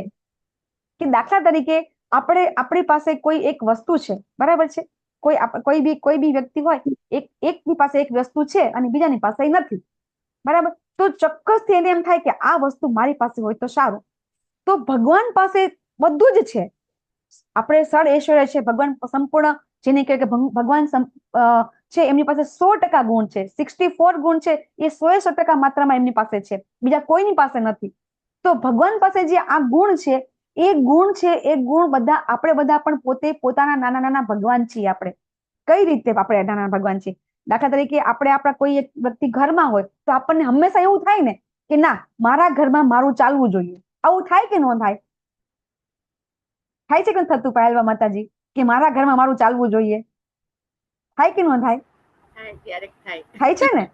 કે દાખલા તરીકે આપણી પાસે કોઈ એક વસ્તુ છે, બરાબર છે, કોઈ બી વ્યક્તિ હોય, એકની પાસે એક વસ્તુ છે અને બીજાની પાસે નથી, બરાબર. તો ચોક્કસથી એને એમ થાય કે આ વસ્તુ મારી પાસે હોય તો સારું. તો ભગવાન પાસે બધું જ છે. આપણે સડ ઐશ્વર્ય છે, ભગવાન સંપૂર્ણ, જેને કહે કે ભગવાન છે એમની પાસે 100% ગુણ છે, 64 ગુણ છે, એ 100% માત્રામાં એમની પાસે છે, બીજા કોઈની પાસે નથી. તો ભગવાન પાસે જે આ ગુણ છે એ ગુણ બધા આપણે બધા પણ પોતે પોતાના નાના નાના ભગવાન છીએ. આપણે કઈ રીતે આપણે નાના ભગવાન છીએ? દાખલા તરીકે આપણે આપણા કોઈ એક વ્યક્તિ ઘરમાં હોય તો આપણને હંમેશા એવું થાય ને કે ના, મારા ઘરમાં મારું ચાલવું જોઈએ. આવું થાય કે ન થાય? થાય છે કે થતું પાયલબા માતાજી કે મારા ઘરમાં મારું ચાલવું જોઈએ? થાય કે ન થાય? ક્યારેક થાય. થાય છે ને?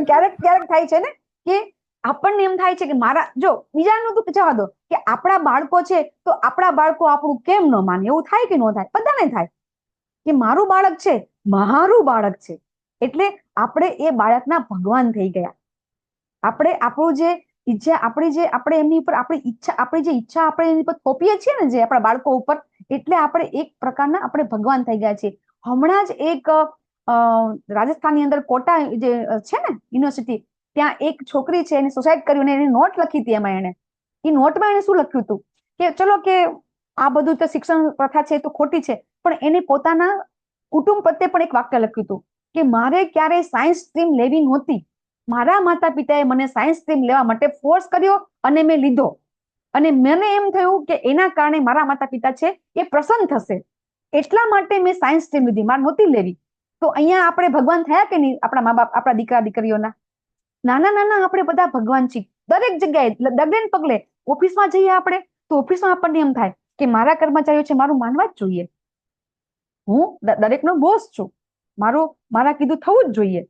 ક્યારેક ક્યારેક થાય છે ને કે આપણને એમ થાય છે કે મારા, જો બીજાનું તો જવા દો, કે આપણા બાળકો છે તો આપણા બાળકો આપણું કેમ ન માને? એવું થાય કે ન થાય? બધાને થાય કે મારું બાળક છે, મારું બાળક છે, એટલે આપણે એ બાળકના ભગવાન થઈ ગયા. આપણે આપણું જે ઈચ્છા, આપણે એમની ઉપર આપણી જે ઈચ્છા આપણે એની ઉપર થોપીએ છીએ ને, જે આપણા બાળકો ઉપર, એટલે આપણે એક પ્રકારના આપણે ભગવાન થઈ ગયા છીએ. હમણાં જ એક રાજસ્થાનની અંદર કોટા જે છે ને યુનિવર્સિટી, ત્યાં એક છોકરી છે, એને સુસાઇડ કર્યું ને એની નોટ લખી હતી. એમાં એ નોટમાં એને શું લખ્યું હતું કે ચલો કે આ બધું તો શિક્ષણ પ્રથા છે તો ખોટી છે, પણ એને પોતાના કુટુંબ પ્રત્યે પણ એક વાક્ય લખ્યું હતું કે મારે ક્યારેય સાયન્સ સ્ટ્રીમ લેવી નહોતી, મારા માતા પિતાએ મને સાયન્સ સ્ટ્રીમ લેવા માટે ફોર્સ કર્યો અને મેં લીધો, અને મને એમ થયું કે એના કારણે મારા માતા પિતા છે એ પ્રસન્ન થશે, એટલા માટે મેં સાયન્સ સ્ટ્રીમ લીધી, મારે નહોતી લેવી. તો અહીંયા આપણે ભગવાન થયા કે નહીં? આપણા મા બાપ, આપણા દીકરા દીકરીઓના નાના નાના આપણે બધા ભગવાન છીએ. દરેક જગ્યાએ, ડગલે ને પગલે. ઓફિસમાં જઈએ આપણે તો ઓફિસમાં આપણને એમ થાય કે મારા કર્મચારીઓ છે, મારું માનવા જ જોઈએ, હું દરેકનો બોસ છું, મારા કીધું થવું જ જોઈએ.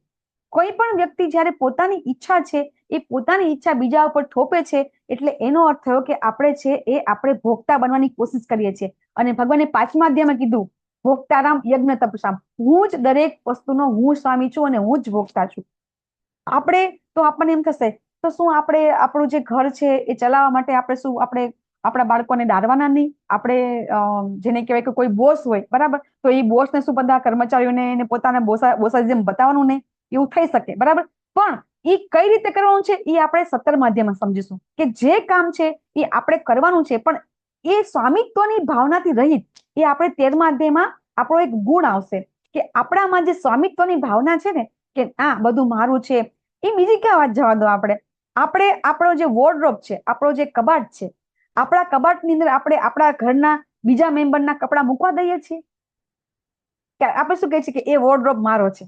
કોઈ પણ વ્યક્તિ જ્યારે પોતાની ઈચ્છા છે એ પોતાની ઈચ્છા બીજા ઉપર થોપે છે એટલે એનો અર્થ થયો કે આપણે છે એ આપણે ભોગતા બનવાની કોશિશ કરીએ છીએ. અને ભગવાને 5મા અધ્યાયમાં કીધું ભોગતારામ યજ્ઞ તપસામ, હું જ દરેક વસ્તુનો હું સ્વામી છું અને હું જ ભોગતા છું. આપણે તો આપણને એમ થશે તો શું આપણે આપણું જે ઘર છે એ ચલાવવા માટે આપણે શું આપણે આપણા બાળકોને ડારવાના નહીં? આપણે જેને કહેવાય કે કોઈ બોસ હોય બરાબર, તો એ બોસને શું બધા કર્મચારીઓને એને પોતાના બોસા જેમ બતાવવાનું નહીં? એવું થઈ શકે બરાબર. પણ એ કઈ રીતે કરવાનું છે એ આપણે 17મા અધ્યાયમાં સમજીશું કે જે કામ છે એ આપણે કરવાનું છે, પણ એ સ્વામિત્વની ભાવનાથી રહિત. એ આપણે 13મા અધ્યાયમાં આપણો એક ગુણ આવશે કે આપણામાં જે સ્વામિત્વની ભાવના છે ને કે આ બધું મારું છે. એ બીજી ક્યાં વાત જવા દો. આપણે આપણો જે વોર્ડરોબ છે, આપણો જે કબાટ છે, આપણા કબાટની અંદર આપણે આપણા ઘરના બીજા મેમ્બરના કપડા મૂકવા દઈએ છીએ? આપણે શું કહીએ છીએ કે એ વોર્ડરોબ મારો છે,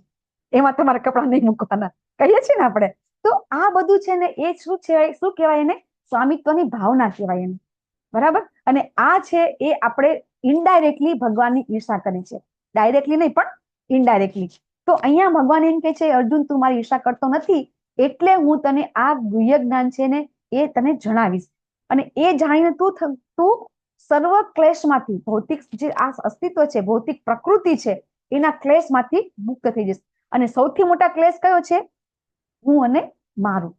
એમાં તમારા કપડા નહીં મૂકવાના, કહીએ છીએ ને આપણે. તો આ બધું છે ને એ શું કહેવાય એને? સ્વામિત્વની ભાવના કહેવાય એને, બરાબર. અને આ છે એ આપણે ઇનડાયરેક્ટલી ભગવાનની ઈર્ષા કરી છે, ડાયરેક્ટલી નહીં પણ ઇનડાયરેક્ટલી. તો અહીંયા ભગવાન એમ કહે છે અર્જુન તું મારી ઈર્ષા કરતો નથી એટલે હું તને આ ગુહ્ય જ્ઞાન છે ને એ તને જણાવીશ. અને એ જાણીને તું સર્વ ક્લેશમાંથી, ભૌતિક જે આ અસ્તિત્વ છે, ભૌતિક પ્રકૃતિ છે એના ક્લેશમાંથી મુક્ત થઈ જઈશ. અને સૌથી મોટા ક્લેશ કયો છે? હું અને મારું,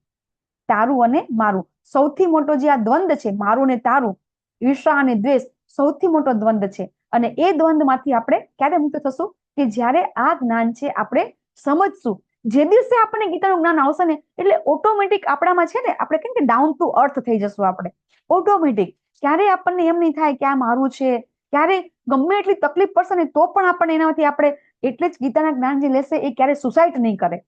તારું અને મારું. સૌથી મોટો જે આ દ્વંદ છે મારું ને તારું, ઈર્ષા અને દ્વેષ, સૌથી મોટો દ્વંદ છે. અને એ દ્વંદમાંથી આપણે ક્યારે મુક્ત થશું? કે જ્યારે આ જ્ઞાન છે આપણે સમજશું. જે દિવસે આપણને ગીતાનું જ્ઞાન આવશે ને એટલે ઓટોમેટિક આપણામાં છે ને આપણે કેમ કે ડાઉન ટુ અર્થ થઈ જશું. આપણે ઓટોમેટિક ક્યારે આપણને એમ નહીં થાય કે આ મારું છે. ક્યારે ગમે એટલી તકલીફ પડશે ને તો પણ આપણને એનામાંથી આપણે એટલે જ ગીતાના જ્ઞાન જે લેશે એ ક્યારે સુસાઇડ નહીં કરે.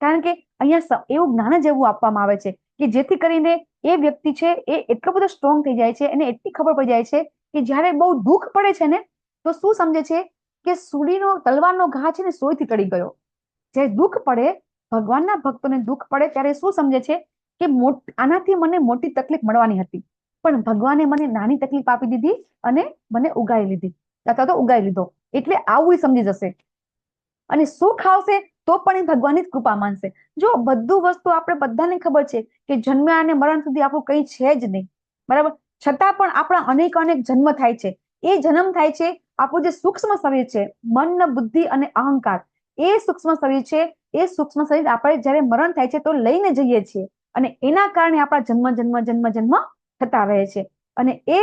કારણ કે અહીંયા એવું જ્ઞાન જ એવું આપવામાં આવે છે કે જેથી કરીને એ વ્યક્તિ છે એ એટલો બધો સ્ટ્રોંગ થઈ જાય છે, એને એટલી ખબર પડી જાય છે કે જ્યારે બહુ દુઃખ પડે છે ને તો શું સમજે છે કે સુડીનો તલવારનો ઘા છે ને સોયથી ટળી ગયો. જ્યારે દુઃખ પડે, ભગવાનના ભક્તોને દુઃખ પડે ત્યારે શું સમજે છે કે આનાથી મને મોટી તકલીફ મળવાની હતી પણ ભગવાને મને નાની તકલીફ આપી દીધી અને મને ઉગાડી લીધી અથવા તો ઉગાડી લીધો. એટલે આવું સમજી જશે. અને સુખ આવશે તો પણ એ ભગવાનની જ કૃપા માનશે. જો બધું વસ્તુ આપણે બધાને ખબર છે કે જન્મ્યા અને મરણ સુધી આપણું કંઈ છે જ નહીં, બરાબર. છતાં પણ આપણા અનેક જન્મ થાય છે. એ જન્મ થાય છે આપણું જે સૂક્ષ્મ શરીર છે, મન, બુદ્ધિ અને અહંકાર, એ સૂક્ષ્મ શરીર છે. એ સૂક્ષ્મ શરીર આપણે જ્યારે મરણ થાય છે તો લઈને જઈએ છીએ અને એના કારણે આપણા જન્મ થતા રહે છે. અને એ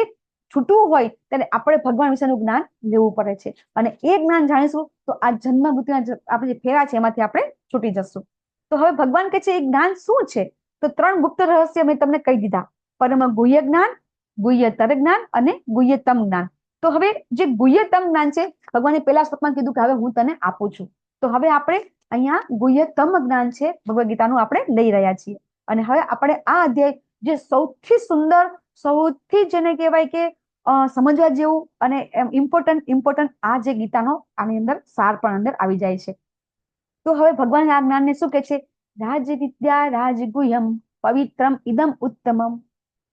છૂટવું હોય ત્યારે આપણે ભગવાન વિશેનું જ્ઞાન લેવું પડે છે. અને એ જ્ઞાન જાણીશું તો આ જન્મ મૃત્યુના આપણે જે ફેરા છે એમાંથી આપણે છૂટી જશું. તો હવે ભગવાન કહે છે એ જ્ઞાન શું છે? તો 3 ગુપ્ત રહસ્ય મેં તમને કહી દીધા: પરમ ગુહ્ય જ્ઞાન, ગુહ્યતર જ્ઞાન અને ગુહ્યતમ જ્ઞાન. તો હવે જે ગુહ્યતમ જ્ઞાન છે ભગવાને પહેલા શ્લોકમાં કીધું કે હવે હું તને આપું છું. તો હવે આપણે અહીંયા ગુહ્યતમ જ્ઞાન છે ભગવદ ગીતાનું આપણે લઈ રહ્યા છીએ. અને હવે આપણે આ અધ્યાય જે સૌથી સુંદર, સૌથી જેને કહેવાય કે સમજવા જેવું અને ઇમ્પોર્ટન્ટ આ જે ગીતાનો આની અંદર સાર પણ અંદર આવી જાય છે. તો હવે ભગવાન આ જ્ઞાનને શું કહે છે? રાજ વિદ્યા રાજ ગુહ્યમ પવિત્રમ ઇદમ ઉત્તમમ.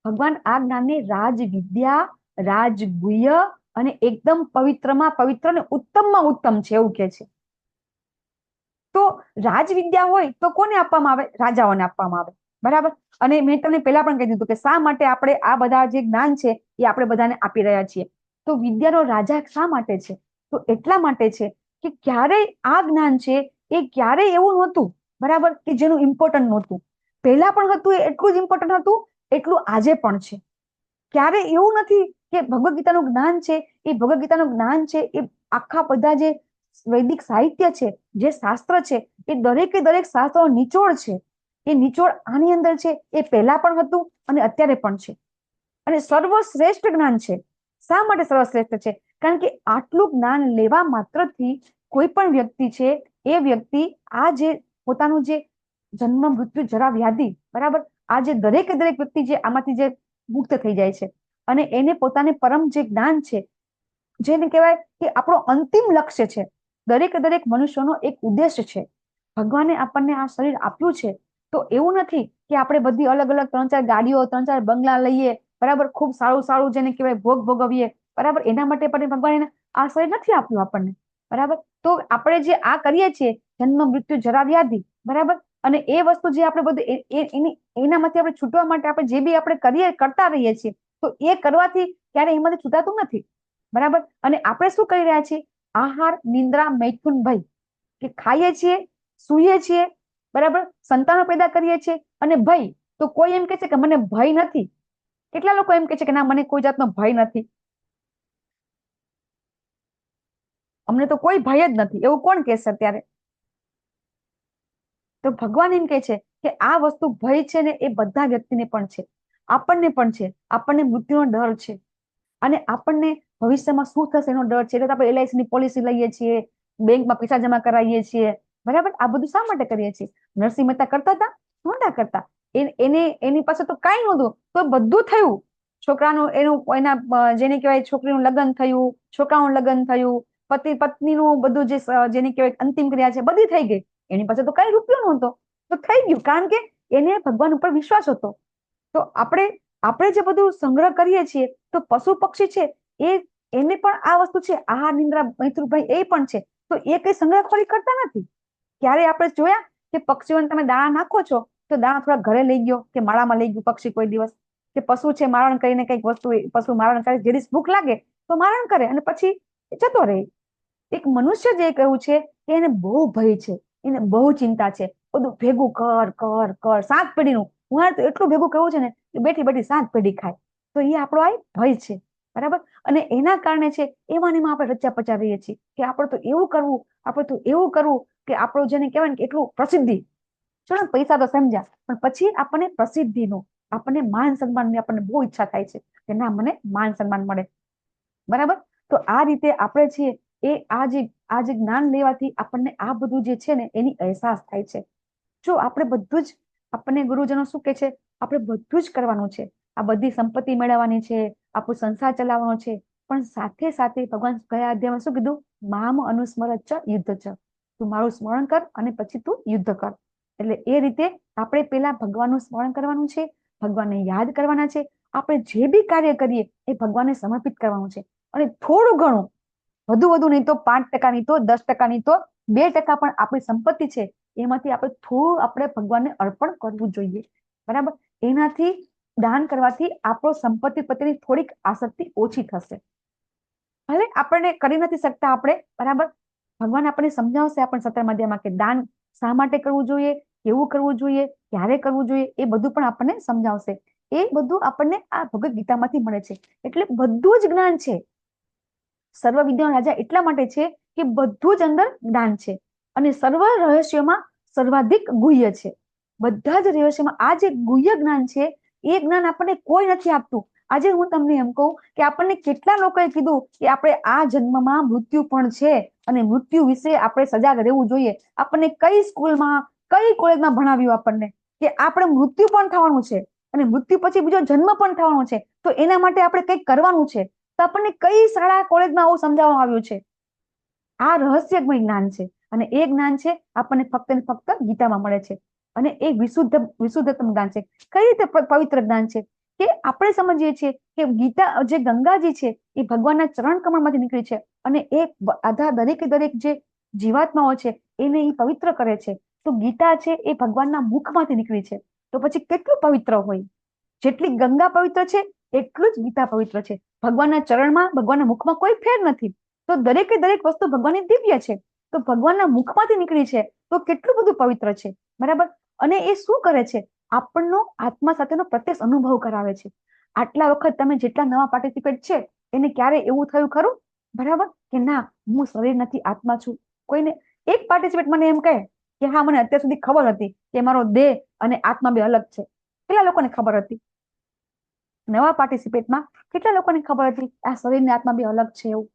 ભગવાન આ જ્ઞાનને રાજ વિદ્યા, રાજ ગુહ્ય અને એકદમ પવિત્રમાં પવિત્ર અને ઉત્તમમાં ઉત્તમ છે એવું કહે છે. તો રાજ વિદ્યા હોય તો કોને આપવામાં આવે? રાજાઓને આપવામાં આવે, બરાબર. અને મેં તમને પહેલા પણ કહી દીધું કે શા માટે આપણે આ બધા જે જ્ઞાન છે એ આપણે બધાને આપી રહ્યા છીએ. તો વિદ્યાનો રાજા શા માટે છે? તો એટલા માટે છે કે ક્યારેય આ જ્ઞાન છે એ ક્યારેય એવું નહોતું, બરાબર, કે જેનું ઇમ્પોર્ટન્ટ નહોતું. પહેલા પણ હતું, એ એટલું જ ઇમ્પોર્ટન્ટ હતું એટલું આજે પણ છે. ક્યારે એવું નથી કે ભગવદ ગીતાનું જ્ઞાન છે એ ભગવદ ગીતાનું જ્ઞાન છે એ આખા બધા જે વૈદિક સાહિત્ય છે, જે શાસ્ત્ર છે, એ દરેકે દરેક શાસ્ત્રો નિચોડ છે. એ નિચોડ આની અંદર છે. એ પહેલા પણ હતું અને અત્યારે પણ છે. અને સર્વશ્રેષ્ઠ જ્ઞાન છે. શા માટે સર્વશ્રેષ્ઠ છે? કારણ કે આટલું જ્ઞાન લેવા માત્રથી કોઈ પણ વ્યક્તિ છે એ વ્યક્તિ આ જે પોતાનું જે જન્મ, મૃત્યુ, જરા, વ્યાધિ, બરાબર, આ જે દરેકે દરેક વ્યક્તિ જે આમાંથી જે મુક્ત થઈ જાય છે અને એને પોતાને પરમ જે જ્ઞાન છે, જેને કહેવાય કે આપણો અંતિમ લક્ષ્ય છે. દરેકે દરેક મનુષ્યનો એક ઉદ્દેશ્ય છે. ભગવાને આપણને આ શરીર આપ્યું છે તો એવું નથી કે આપણે બધી અલગ અલગ 3-4 ગાડીઓ, 3-4 બંગલા લઈએ, બરાબર, ખૂબ સારું જેને કહેવાય ભોગ ભોગવીએ, બરાબર. એના માટે પણ ભગવાને આ શરીર નથી આપ્યું આપણને, બરાબર. તો આપણે જે આ કરીએ છીએ જન્મ, મૃત્યુ, જરા, વ્યાધિ, બરાબર. અને એ વસ્તુ જે આપણે બધું એનામાંથી આપણે છૂટવા માટે આપણે જે બી આપણે કરતા રહીએ છીએ, તો એ કરવાથી ક્યારે એમાંથી છૂટાતું નથી. બરાબર. અને આપણે શું કરી રહ્યા છીએ? આહાર, નિંદ્રા, મૈથુન, ભય, કે ખાઈએ છીએ, સૂઈએ છીએ, બરાબર, સંતાનો પેદા કરીએ છીએ, અને ભય, તો કોઈ એમ કે છે કે મને ભય નથી. કેટલા લોકો એમ કે છે કે ના, મને કોઈ જાતનો ભય નથી, અમને તો કોઈ ભય જ નથી, એવું કોણ કહેશે અત્યારે? તો ભગવાન એમ કે છે કે આ વસ્તુ ભય છે ને, એ બધા વ્યક્તિને પણ છે, આપણને પણ છે. આપણને મૃત્યુનો ડર છે, અને આપણને ભવિષ્યમાં શું થશે એનો ડર છે. એટલે આપણે LIC ની પોલિસી લઈએ છીએ, બેંકમાં પૈસા જમા કરાવીએ છીએ, બરાબર. આ બધું શા માટે કરીએ છીએ? નરસિંહ મહેતા કરતા હતા? નહોતા કરતા. એની પાસે તો કાંઈ નહોતું, તો બધું થયું. છોકરાનું જેને કહેવાય છોકરીનું લગ્ન થયું, છોકરાનું લગ્ન થયું, પતિ પત્નીનું બધું જેને કહેવાય અંતિમ ક્રિયા છે, બધી થઈ ગઈ. એની પાસે તો કઈ રૂપિયો નહોતો, તો થઈ ગયું, કારણ કે એને ભગવાન ઉપર વિશ્વાસ હતો. તો આપણે જે બધું સંગ્રહ કરીએ છીએ, તો પશુ પક્ષી છે એને પણ આ વસ્તુ છે, આહાર, નિંદ્રા, મૈથુન, ભય એ પણ છે. તો એ કઈ સંગ્રહખોરી કરતા નથી. ક્યારે આપણે જોયા કે પક્ષીઓને તમે દાણા નાખો છો, તો દાણા થોડા ઘરે લઈ ગયો કે માળામાં લઈ ગયું પક્ષી કોઈ દિવસ? કે પશુ છે મારણ કરીને કઈક વસ્તુ, પશુ મારણ કરે, જે દિવસ ભૂખ લાગે તો મારણ કરે અને પછી જતો રહે. એક મનુષ્ય જે કહ્યું છે કે એને બહુ ભય છે, એને બહુ ચિંતા છે, બધું ભેગું કર કર કર, 7 પેઢીનું. હું તો એટલું ભેગું કરવું છે ને કે બેઠી બેઠી 7 પેઢી ખાય. તો એ આપણો આ ભય છે, બરાબર. અને એના કારણે છે એમાં આપણે રચ્યા પચ્યા રહીએ છીએ કે આપણે તો એવું કરવું, આપણે તો એવું કરવું, કે આપણું જેને કહેવાય ને કે એટલું પ્રસિદ્ધિ. ચલો, પૈસા તો સમજ્યા, પણ પછી આપણને પ્રસિદ્ધિનું, આપણને માન સન્માનની આપણને બહુ ઈચ્છા થાય છે કે ના, મને માન સન્માન મળે, બરાબર. તો આ રીતે આપણે છીએ એ આ જે જ્ઞાન લેવાથી આપણને આ બધું જે છે ને એની અહેસાસ થાય છે. જો આપણે બધું જ, આપણને ગુરુજનો શું કે છે? આપણે બધું જ કરવાનું છે, આ બધી સંપત્તિ મેળવવાની છે, આપણો સંસાર ચલાવવાનો છે, પણ સાથે સાથે ભગવાન કયા અધ્યાયમાં શું કીધું? મામ અનુસ્મરચ યુદ્ધ ચ, તું મારું સ્મરણ કર અને પછી તું યુદ્ધ કર. એટલે એ રીતે આપણે પેલા ભગવાનનું સ્મરણ કરવાનું છે, ભગવાનને યાદ કરવાના છે. આપણે જે બી કાર્ય કરીએ એ ભગવાનને સમર્પિત કરવાનું છે. અને થોડું ઘણું, વધુ નહીં તો 5% નહીં તો 10% નહીં તો 2% પણ આપણી સંપત્તિ છે, એમાંથી આપણે થોડું આપણે ભગવાનને અર્પણ કરવું જોઈએ, બરાબર. એનાથી દાન કરવાથી આપણો સંપત્તિ પ્રત્યેની થોડીક આસક્તિ ઓછી થશે. ભલે આપણને કરી નથી શકતા આપણે, બરાબર, ભગવાન આપણને સમજાવશે આપણને 17મા અધ્યાયમાં કે દાન શા માટે કરવું જોઈએ, કેવું કરવું જોઈએ, ક્યારે કરવું જોઈએ, એ બધું પણ આપણને સમજાવશે. એ બધું આપણને આ ભગવદ ગીતામાંથી મળે છે. એટલે બધું જ જ્ઞાન છે. સર્વ વિદ્યાનો રાજા એટલા માટે છે કે બધું જ અંદર જ્ઞાન છે, અને સર્વ રહસ્યોમાં સર્વાધિક ગુહ્ય છે. બધા જ રહસ્યોમાં આ જે ગુહ્ય જ્ઞાન છે, એ જ્ઞાન આપણને કોઈ નથી આપતું. આજે હું તમને એમ કહું કે આપણને કેટલા લોકોએ કીધું કે આપણે આ જન્મમાં મૃત્યુ પણ છે, અને મૃત્યુ વિશે આપણે સજાગ રહેવું જોઈએ. આપણને કઈ સ્કૂલમાં, કઈ કોલેજમાં ભણાવ્યું આપણને કે આપણે મૃત્યુ પણ થવાનું છે, અને મૃત્યુ પછી બીજો જન્મ પણ થવાનો છે, તો એના માટે આપણે કંઈક કરવાનું છે. તો આપણને કઈ શાળા કોલેજમાં આવું સમજાવવામાં આવ્યું છે? આ રહસ્યમય જ્ઞાન છે, અને એ જ્ઞાન છે આપણને ફક્ત ને ફક્ત ગીતામાં મળે છે. અને એ વિશુદ્ધતમ જ્ઞાન છે. કઈ રીતે પવિત્ર જ્ઞાન છે? કે આપણે સમજીએ છીએ કે ગીતા, જે ગંગાજી છે, એ ભગવાનના ચરણ કમળમાંથી નીકળી છે, અને એ દરેક જે જીવાત્માઓ છે એને એ પવિત્ર કરે છે. તો ગીતા છે એ ભગવાનના મુખમાંથી નીકળી છે, તો પછી કેટલું પવિત્ર હોય? જેટલી ગંગા પવિત્ર છે એટલું જ ગીતા પવિત્ર છે. ભગવાનના ચરણમાં, ભગવાનના મુખમાં કોઈ ફેર નથી. તો દરેક વસ્તુ ભગવાનની દિવ્ય છે, તો ભગવાનના મુખમાંથી નીકળી છે, તો કેટલું બધું પવિત્ર છે, બરાબર. અને એ શું કરે છે? આપણનો આત્મા સાથેનો પ્રત્યક્ષ અનુભવ કરાવે છે. આટલા વખત તમે જેટલા નવા પાર્ટિસિપેટ છે, એને ક્યારે એવું થયું ખરું, બરાબર, કે ના, હું શરીર નથી, આત્મા છું? કોઈને એક પાર્ટિસિપેટ મને એમ કહે કે હા, મને અત્યાર સુધી ખબર હતી કે મારો દેહ અને આત્મા બે અલગ છે. કેટલા લોકોને ખબર હતી? નવા પાર્ટિસિપેટમાં કેટલા લોકોને ખબર હતી આ શરીર ને આત્મા બે અલગ છે? એવું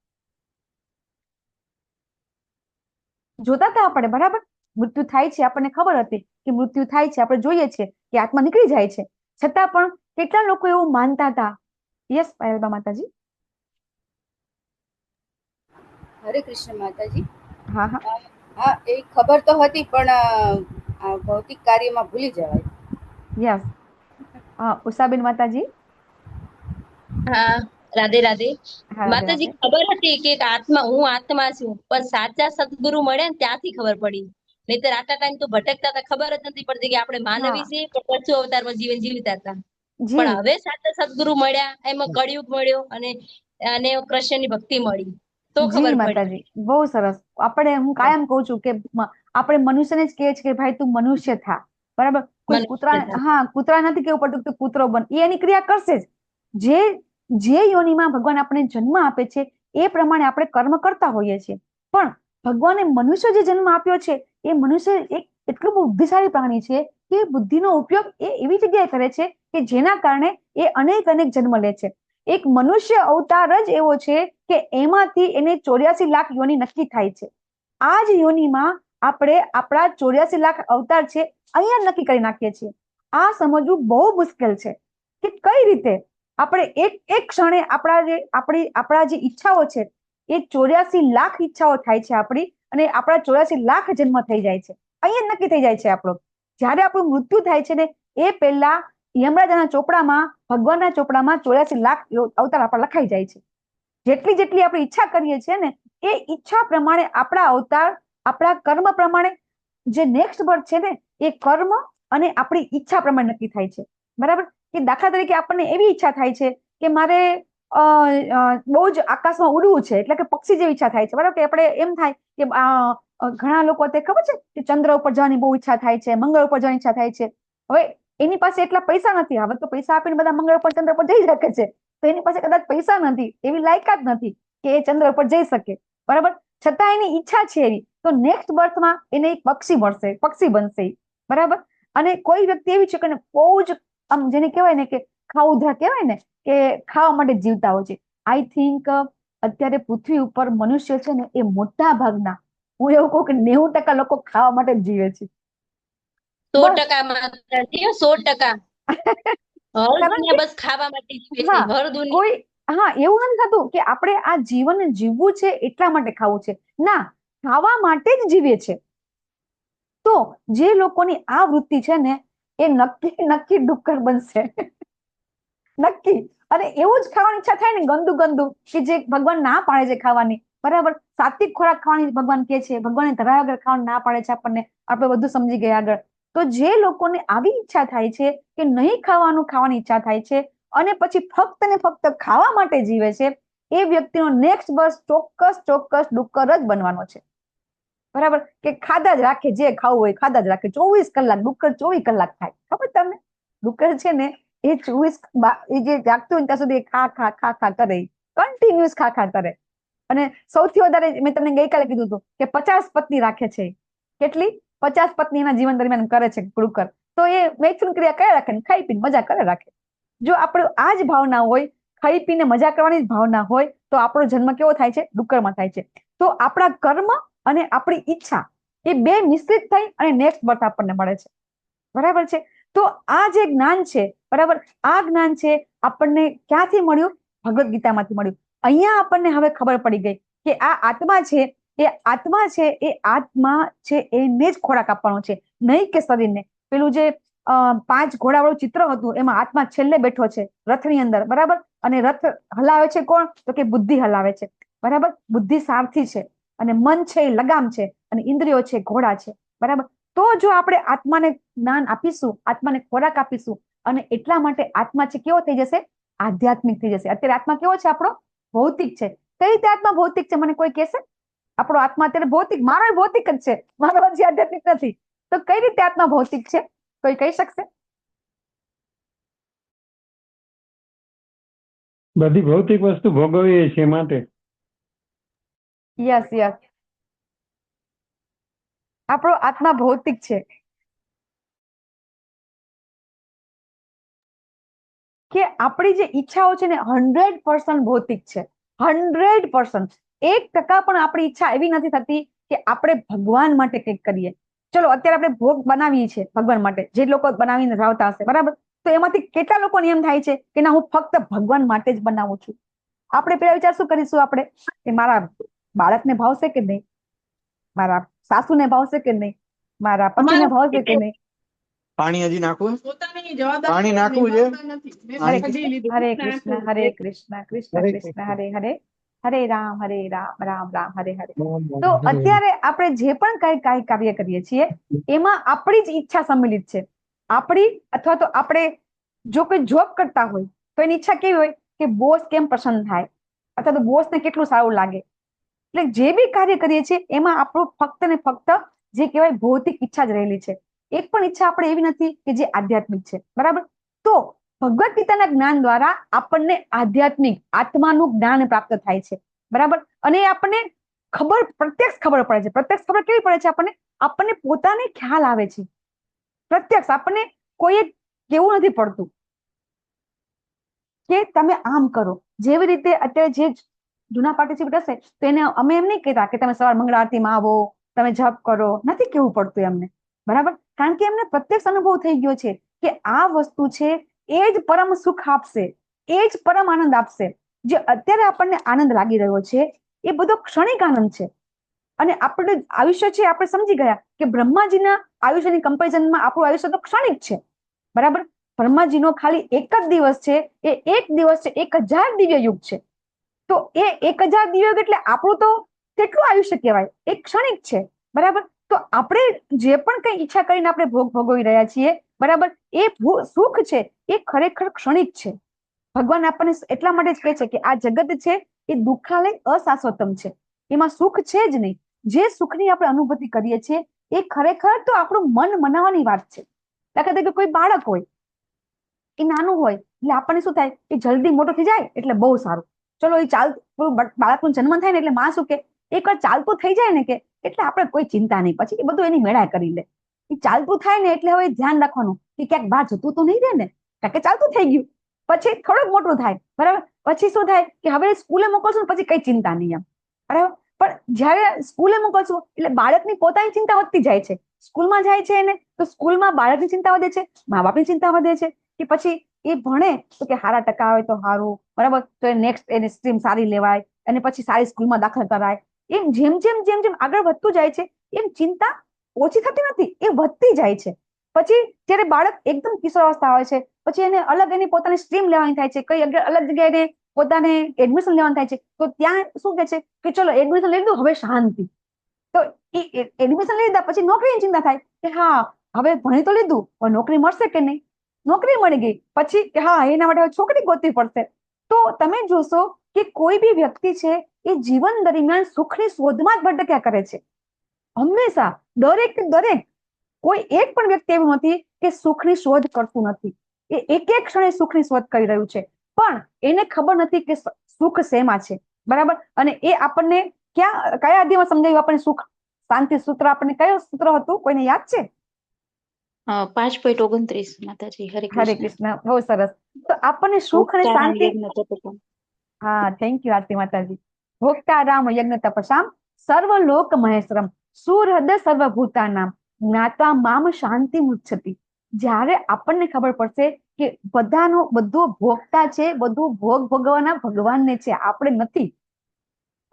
જોતા હતા આપણે, બરાબર. મૃત્યુ થાય છે, આપણને ખબર હતી કે મૃત્યુ થાય છે, આપણે જોઈએ છીએ કે આત્મા નીકળી જાય છે, છતાં પણ કેટલા લોકો એવું માનતા હતા? યસ પાયલબા માતાજી. હરે કૃષ્ણ માતાજી. હા હા હા, એ ખબર તો હતી, પણ આ ભૌતિક કાર્યમાં ભૂલી જવાય. યસ. ઉષાબેન માતાજી. હા, રાધે રાધે. હા, રાધે માતાજી, રાધે. ખબર હતી કે હું આત્મા છું, પણ સાચા સદગુરુ મળ્યા ને ત્યાંથી ખબર પડી નહીતર આટલા ટાઈમ તો ભટકતા હતા, ખબર જ નથી પડતી કે આપણે માનવી છીએ પણ પશુ અવતારમાં જીવન જીવતા હતા. જી પણ હવે સાચા સદગુરુ મળ્યા, એમાં કળિયુગ મળ્યો અને કૃષ્ણની ભક્તિ મળી તો જી ખબર પડી. માતાજી, બહુ સરસ. હું કાયમ કહું છું કે આપણે મનુષ્યને જ કહીએ છીએ કે ભાઈ તું મનુષ્ય થા, બરાબર. કોઈ મનુષ્ય કૂતરા કૂતરા નથી કેવું પડતું કે કૂતરો બન, એ એની ક્રિયા કરશે જ. જે યોનિમાં ભગવાન આપણે જન્મ આપે છે એ પ્રમાણે આપણે કર્મ કરતા હોઈએ છીએ. પણ ભગવાને મનુષ્ય જે જન્મ આપ્યો છે એ મનુષ્ય એક એટલું બુદ્ધિશાળી પ્રાણી છે કે બુદ્ધિનો ઉપયોગ એ એવી જગ્યાએ કરે છે કે જેના કારણે એ અનેક જન્મ લે છે. એક મનુષ્ય અવતાર જ એવો છે કે એમાંથી એને 84 લાખ યોનિ નક્કી થાય છે. આ જ યોનિમાં આપણે આપણા 84 લાખ અવતાર છે અહીંયા નક્કી કરી નાખીએ છીએ. આ સમજવું બહુ મુશ્કેલ છે કે કઈ રીતે આપણે એક ક્ષણે આપણા જે ઈચ્છાઓ છે એ 84 લાખ ઈચ્છાઓ થાય છે આપણી, અને આપણા 84 લાખ જન્મ થઈ જાય છે, અહીંયા નક્કી થઈ જાય છે આપણો. જયારે આપણું મૃત્યુ થાય છે ને એ પહેલા યમરાજાના ચોપડામાં, ભગવાનના ચોપડામાં 84 લાખ અવતાર આપણા લખાઈ જાય છે. જેટલી જેટલી આપણે ઈચ્છા કરીએ છીએ ને એ ઈચ્છા પ્રમાણે આપણા અવતાર, આપણા કર્મ પ્રમાણે જે નેક્સ્ટ બર્થ છે ને એ કર્મ અને આપણી ઈચ્છા પ્રમાણે નક્કી થાય છે, બરાબર. કે દાખલા તરીકે આપણને એવી ઈચ્છા થાય છે કે મારે બહુ જ આકાશમાં ઉડવું છે, એટલે કે પક્ષી જેવી ઈચ્છા થાય છે, બરાબર. કે આપણે એમ થાય કે ઘણા લોકો તે ખબર છે કે ચંદ્ર ઉપર જવાની બહુ ઈચ્છા થાય છે, મંગળ ઉપર જવાની ઈચ્છા થાય છે. હવે એની પાસે એટલા પૈસા નથી, હવે તો પૈસા આપીને બધા મંગળ ઉપર ચંદ્ર પર જઈ શકે છે, તો એની પાસે કદાચ પૈસા નથી, એવી લાયકાત નથી કે એ ચંદ્ર પર જઈ શકે, બરાબર. છતાં એની ઈચ્છા છે એવી, તો નેક્સ્ટ બર્થમાં એને એક પક્ષી મળશે, પક્ષી બનશે, બરાબર. અને કોઈ વ્યક્તિ એવી છે કે બહુ જ આમ જેને કહેવાય ને કે ખાઉધા કહેવાય ને કે ખાવા માટે જીવતા હોય છે. આઈ થિંક અત્યારે પૃથ્વી ઉપર મનુષ્ય છે ને એ મોટા ભાગના, હું એવું કહું કે 90% લોકો ખાવા માટે જ જીવે છે. 100% માતાજી, 100%. હર કારણ દુનિયા કે બસ ખાવા માટે જીવે છે, હર દુનિયા. એવું નથી થતું કે આપણે આ જીવન જીવવું છે એટલા માટે ખાવું છે, ના, ખાવા માટે જ જીવે છે. તો જે લોકોની આ વૃત્તિ છે ને એ નક્કી ડુક્કર બનશે, નક્કી. અને એવું જ ખાવાની ઈચ્છા થાય ને ગંદુ ગંદુ કે જે ભગવાન ના પાડે છે ખાવાની, બરાબર. સાત્વિક ખોરાક ખાવાની ભગવાન કે છે, ભગવાને ધરાયા વગર ખાવાનું ના પાડે છે આપણને, આપણે બધું સમજી ગયા આગળ. તો જે લોકોને આવી ઈચ્છા થાય છે કે નહીં ખાવાની ઈચ્છા થાય છે અને પછી ફક્ત ને ફક્ત ખાવા માટે જીવે છે, એ વ્યક્તિનો નેક્સ્ટ બર્થ ચોક્કસ ડુક્કર જ બનવાનો છે, બરાબર. કે ખાધા જ રાખે, જે ખાવું હોય ખાધા જ રાખે, 24 કલાક ડુક્કર 24 કલાક ખાય. ખબર તમને? ડુક્કર છે ને એ 24 એ જે જાગતું હોય ત્યાં સુધી ખા ખા ખા ખા કરે, કન્ટિન્યુઅસ ખા ખા કરે. અને સૌથી વધારે મેં તમને ગઈકાલે કીધું હતું કે 50 પત્ની રાખે છે. કેટલી? 50 પત્ની એના જીવન દરમિયાન કરે છે ડુક્કર. તો એ મૈથુન ક્રિયા કરે રાખે ને ખાઈ પીને મજા કરે રાખે. જો આપણું આ જ ભાવના હોય, ખાઈ પીને મજા કરવાની જ ભાવના હોય, તો આપણો જન્મ કેવો થાય છે? ડુક્કરમાં થાય છે. તો આપણા કર્મ અને આપણી ઈચ્છા એ બે મિશ્રિત થઈ અને નેક્સ્ટ બર્થ આપણને મળે છે, બરાબર છે. તો આ જે જ્ઞાન છે, બરાબર, આ જ્ઞાન છે આપણને ક્યાંથી મળ્યું? ભગવદ્ ગીતામાંથી મળ્યું. અહીંયા આપણને હવે ખબર પડી ગઈ કે આ આત્મા છે એ આત્મા છે એને જ ખોરાક આપવાનો છે, નહીં કે શરીરને. પેલું જે 5 ઘોડાવાળું ચિત્ર હતું એમાં આત્મા છેલ્લે બેઠો છે રથની અંદર, બરાબર. અને રથ હલાવે છે કોણ? તો કે બુદ્ધિ હલાવે છે, બરાબર. બુદ્ધિ સારથી છે અને મન છે એ લગામ છે અને ઇન્દ્રિયો છે ઘોડા છે, બરાબર. તો જો આપણે આત્માને જ્ઞાન આપીશું, આત્માને ખોરાક આપીશું, અને એટલા માટે આત્મા છે કેવો થઈ જશે? આધ્યાત્મિક થઈ જશે. અત્યારે આત્મા કેવો છે? આપણો ભૌતિક છે. કઈ રીતે આત્મા ભૌતિક છે? મને કોઈ કહેશે? આપણો આત્મા અત્યારે ભૌતિક, મારો ભૌતિક જ છે, મારો હજી આધ્યાત્મિક નથી. તો કઈ રીતે આત્મા ભૌતિક છે? કોઈ કહી શકશે? બધી ભૌતિક વસ્તુ ભોગવીએ છીએ માટે. યસ યસ, આપણો આત્મા ભૌતિક છે. કે આપણી જે ઈચ્છાઓ છે ને 100% ભૌતિક છે, 100%. 1% પણ આપણી ઈચ્છા એવી નથી થતી કે આપણે ભગવાન માટે કંઈક કરીએ. ચલો અત્યારે આપણે ભોગ બનાવીએ છીએ ભગવાન માટે, જે લોકો બનાવીને ધરાવતા હશે, બરાબર. તો એમાંથી કેટલા લોકોને એમ થાય છે કે ના, હું ફક્ત ભગવાન માટે જ બનાવું છું? આપણે પેલા વિચાર શું કરીશું આપણે કે મારા બાળકને ભાવશે કે નહીં, મારા સાસુને ભાવશે કે નહીં, મારા પતિને ભાવશે કે નહીં. પાણી હજી નાખવું? પાણી નાખવું છે? હરે કૃષ્ણ હરે કૃષ્ણ હરે કૃષ્ણ કૃષ્ણ કૃષ્ણ હરે હરે. હરે રામ રામ રામ હરે હરે. તો અત્યારે આપણે જે પણ કઈ કાર્ય કરીએ છીએ એમાં આપણી જ ઈચ્છા સંમિલિત છે. આપણી અથવા તો આપણે જો કોઈ જોબ કરતા હોય તો એની ઈચ્છા કેવી હોય કે બોસ કેમ પ્રસન્ન થાય અથવા તો બોસને કેટલું સારું લાગે. એટલે જે બી કાર્ય કરીએ છીએ એમાં આપણું ફક્ત ને ફક્ત જે કહેવાય ભૌતિક ઈચ્છા જ રહેલી છે. એક પણ ઈચ્છા આપણે એવી નથી કે જે આધ્યાત્મિક છે. બરાબર. તો ભગવદ ગીતાના જ્ઞાન દ્વારા આપણને આધ્યાત્મિક આત્માનું જ્ઞાન પ્રાપ્ત થાય છે. બરાબર. અને આપણને પ્રત્યક્ષ ખબર પડે છે. પ્રત્યક્ષ ખબર કેવી પડે છે? આપણને પોતાને ખ્યાલ આવે છે. પ્રત્યક્ષ આપણને કોઈ કેવું નથી પડતું કે તમે આમ કરો. જેવી રીતે અત્યારે જે જૂના પાર્ટિસિપેટ હશે તો એને અમે એમ નહીં કહેતા કે તમે સવાર મંગળા આરતીમાં આવો, તમે જપ કરો. નથી કેવું પડતું એમને. બરાબર. કારણ કે એમને પ્રત્યક્ષ અનુભવ થઈ ગયો છે કે આ વસ્તુ છે એ જ પરમ સુખ આપશે, એ જ પરમ આનંદ આપશે. જે અત્યારે આપણને આનંદ લાગી રહ્યો છે એ બધો ક્ષણિક આનંદ છે. અને આપણું આયુષ્ય છે આપણે સમજી ગયા કે બ્રહ્માજીના આયુષ્યની કમ્પેરિઝનમાં આપણું આયુષ્ય તો ક્ષણિક છે. બરાબર. બ્રહ્માજીનો ખાલી એક જ દિવસ છે એ એક દિવસ છે 1000 દિવ્ય યુગ છે. તો એ 1000 દિવ્ય યુગ એટલે આપણું તો કેટલું આયુષ્ય કહેવાય? એ ક્ષણિક છે. બરાબર. તો આપણે જે પણ કઈ ઈચ્છા કરીને આપણે ભોગ ભોગવી રહ્યા છીએ, બરાબર, એ સુખ છે એ ખરેખર ક્ષણિક છે. ભગવાન આપણને એટલા માટે જ કહે છે કે આ જગત છે એ દુઃખાલય અશાશ્વતમ છે. એમાં સુખ છે જ નહીં. જે સુખની આપણે અનુભૂતિ કરીએ છીએ એ ખરેખર તો આપણું મન મનાવવાની વાત છે. દાખલા તરીકે કોઈ બાળક હોય, એ નાનું હોય એટલે આપણને શું થાય એ જલ્દી મોટો થઈ જાય એટલે બહુ સારું. ચલો એ બાળકનો જન્મ થાય ને એટલે માં શું કે એકવાર ચાલતું થઈ જાય ને કે એટલે આપણે કોઈ ચિંતા નહીં, પછી એ બધું એની મેળા કરી લે. એ ચાલતું થાય ને એટલે હવે ધ્યાન રાખવાનું કે ક્યાંક બહાર જતું તો નહીં રહે ને, કારણ કે ચાલતું થઈ ગયું. પછી થોડુંક મોટું થાય, બરાબર, પછી શું થાય કે હવે સ્કૂલે મોકલશું પછી કઈ ચિંતા નહીં એમ. બરાબર. પણ જયારે સ્કૂલે મોકલશું એટલે બાળકની પોતાની ચિંતા વધતી જાય છે. સ્કૂલમાં જાય છે ને તો સ્કૂલમાં બાળકની ચિંતા વધે છે, મા બાપની ચિંતા વધે છે કે પછી એ ભણે તો કે સારા ટકા આવે તો સારું, બરાબર, તો એ નેક્સ્ટ એની સ્ટ્રીમ સારી લેવાય અને પછી સારી સ્કૂલમાં દાખલ કરાય. એમ જેમ જેમ જેમ જેમ આગળ વધતું જાય છે એમ ચિંતા ઓછી થતી નથી, એ વધતી જાય છે. પછી જયારે બાળક એકદમ કિશોરાવસ્થા હોય છે પછી એને અલગ એની પોતાની સ્ટ્રીમ લેવાની થાય છે, કઈ અલગ જગ્યાએ પોતાને એડમિશન લેવાનું થાય છે. તો ત્યાં શું કે છે કે ચલો એડમિશન લઈ લીધું, હવે શાંતિ. તો એ એડમિશન લઈ લીધા પછી નોકરીની ચિંતા થાય કે હા હવે ભણી તો લીધું, હવે નોકરી મળશે કે નહીં. નોકરી મળી ગઈ પછી કે હા એના માટે હવે છોકરી ગોતવી પડશે. તો તમે જોશો કે કોઈ બી વ્યક્તિ છે એ જીવન દરમિયાન સુખની શોધમાં જ ભટક્યા કરે છે. હંમેશા દરેક કોઈ એક પણ વ્યક્તિ એવું નથી કે સુખની શોધ કરતું નથી. એ એક એક ક્ષણે સુખની શોધ કરી રહ્યું છે, પણ એને ખબર નથી કે સુખ શેમાં છે. બરાબર. અને એ આપણને કયા અધ્યાયમાં સમજાયું આપણને સુખ શાંતિ સૂત્ર? આપણને કયું સૂત્ર હતું, કોઈને યાદ છે? 5.29 માતાજી. હરે કૃષ્ણ. બહુ સરસ. તો આપણને સુખ અને શાંતિ. હા, થેન્ક યુ આરતી માતાજી. ભોક્તા રામ યજ્ઞ તપસામ સર્વ લોક મહેશ્વરમ સુહૃદ સર્વભૂતાનામ જ્ઞાતા મામ શાંતિ મુચ્છતિ. જ્યારે આપણને ખબર પડશે કે બધો ભોગતા છે, બધું ભોગ ભોગવવાના ભગવાનને છે, આપણે નથી.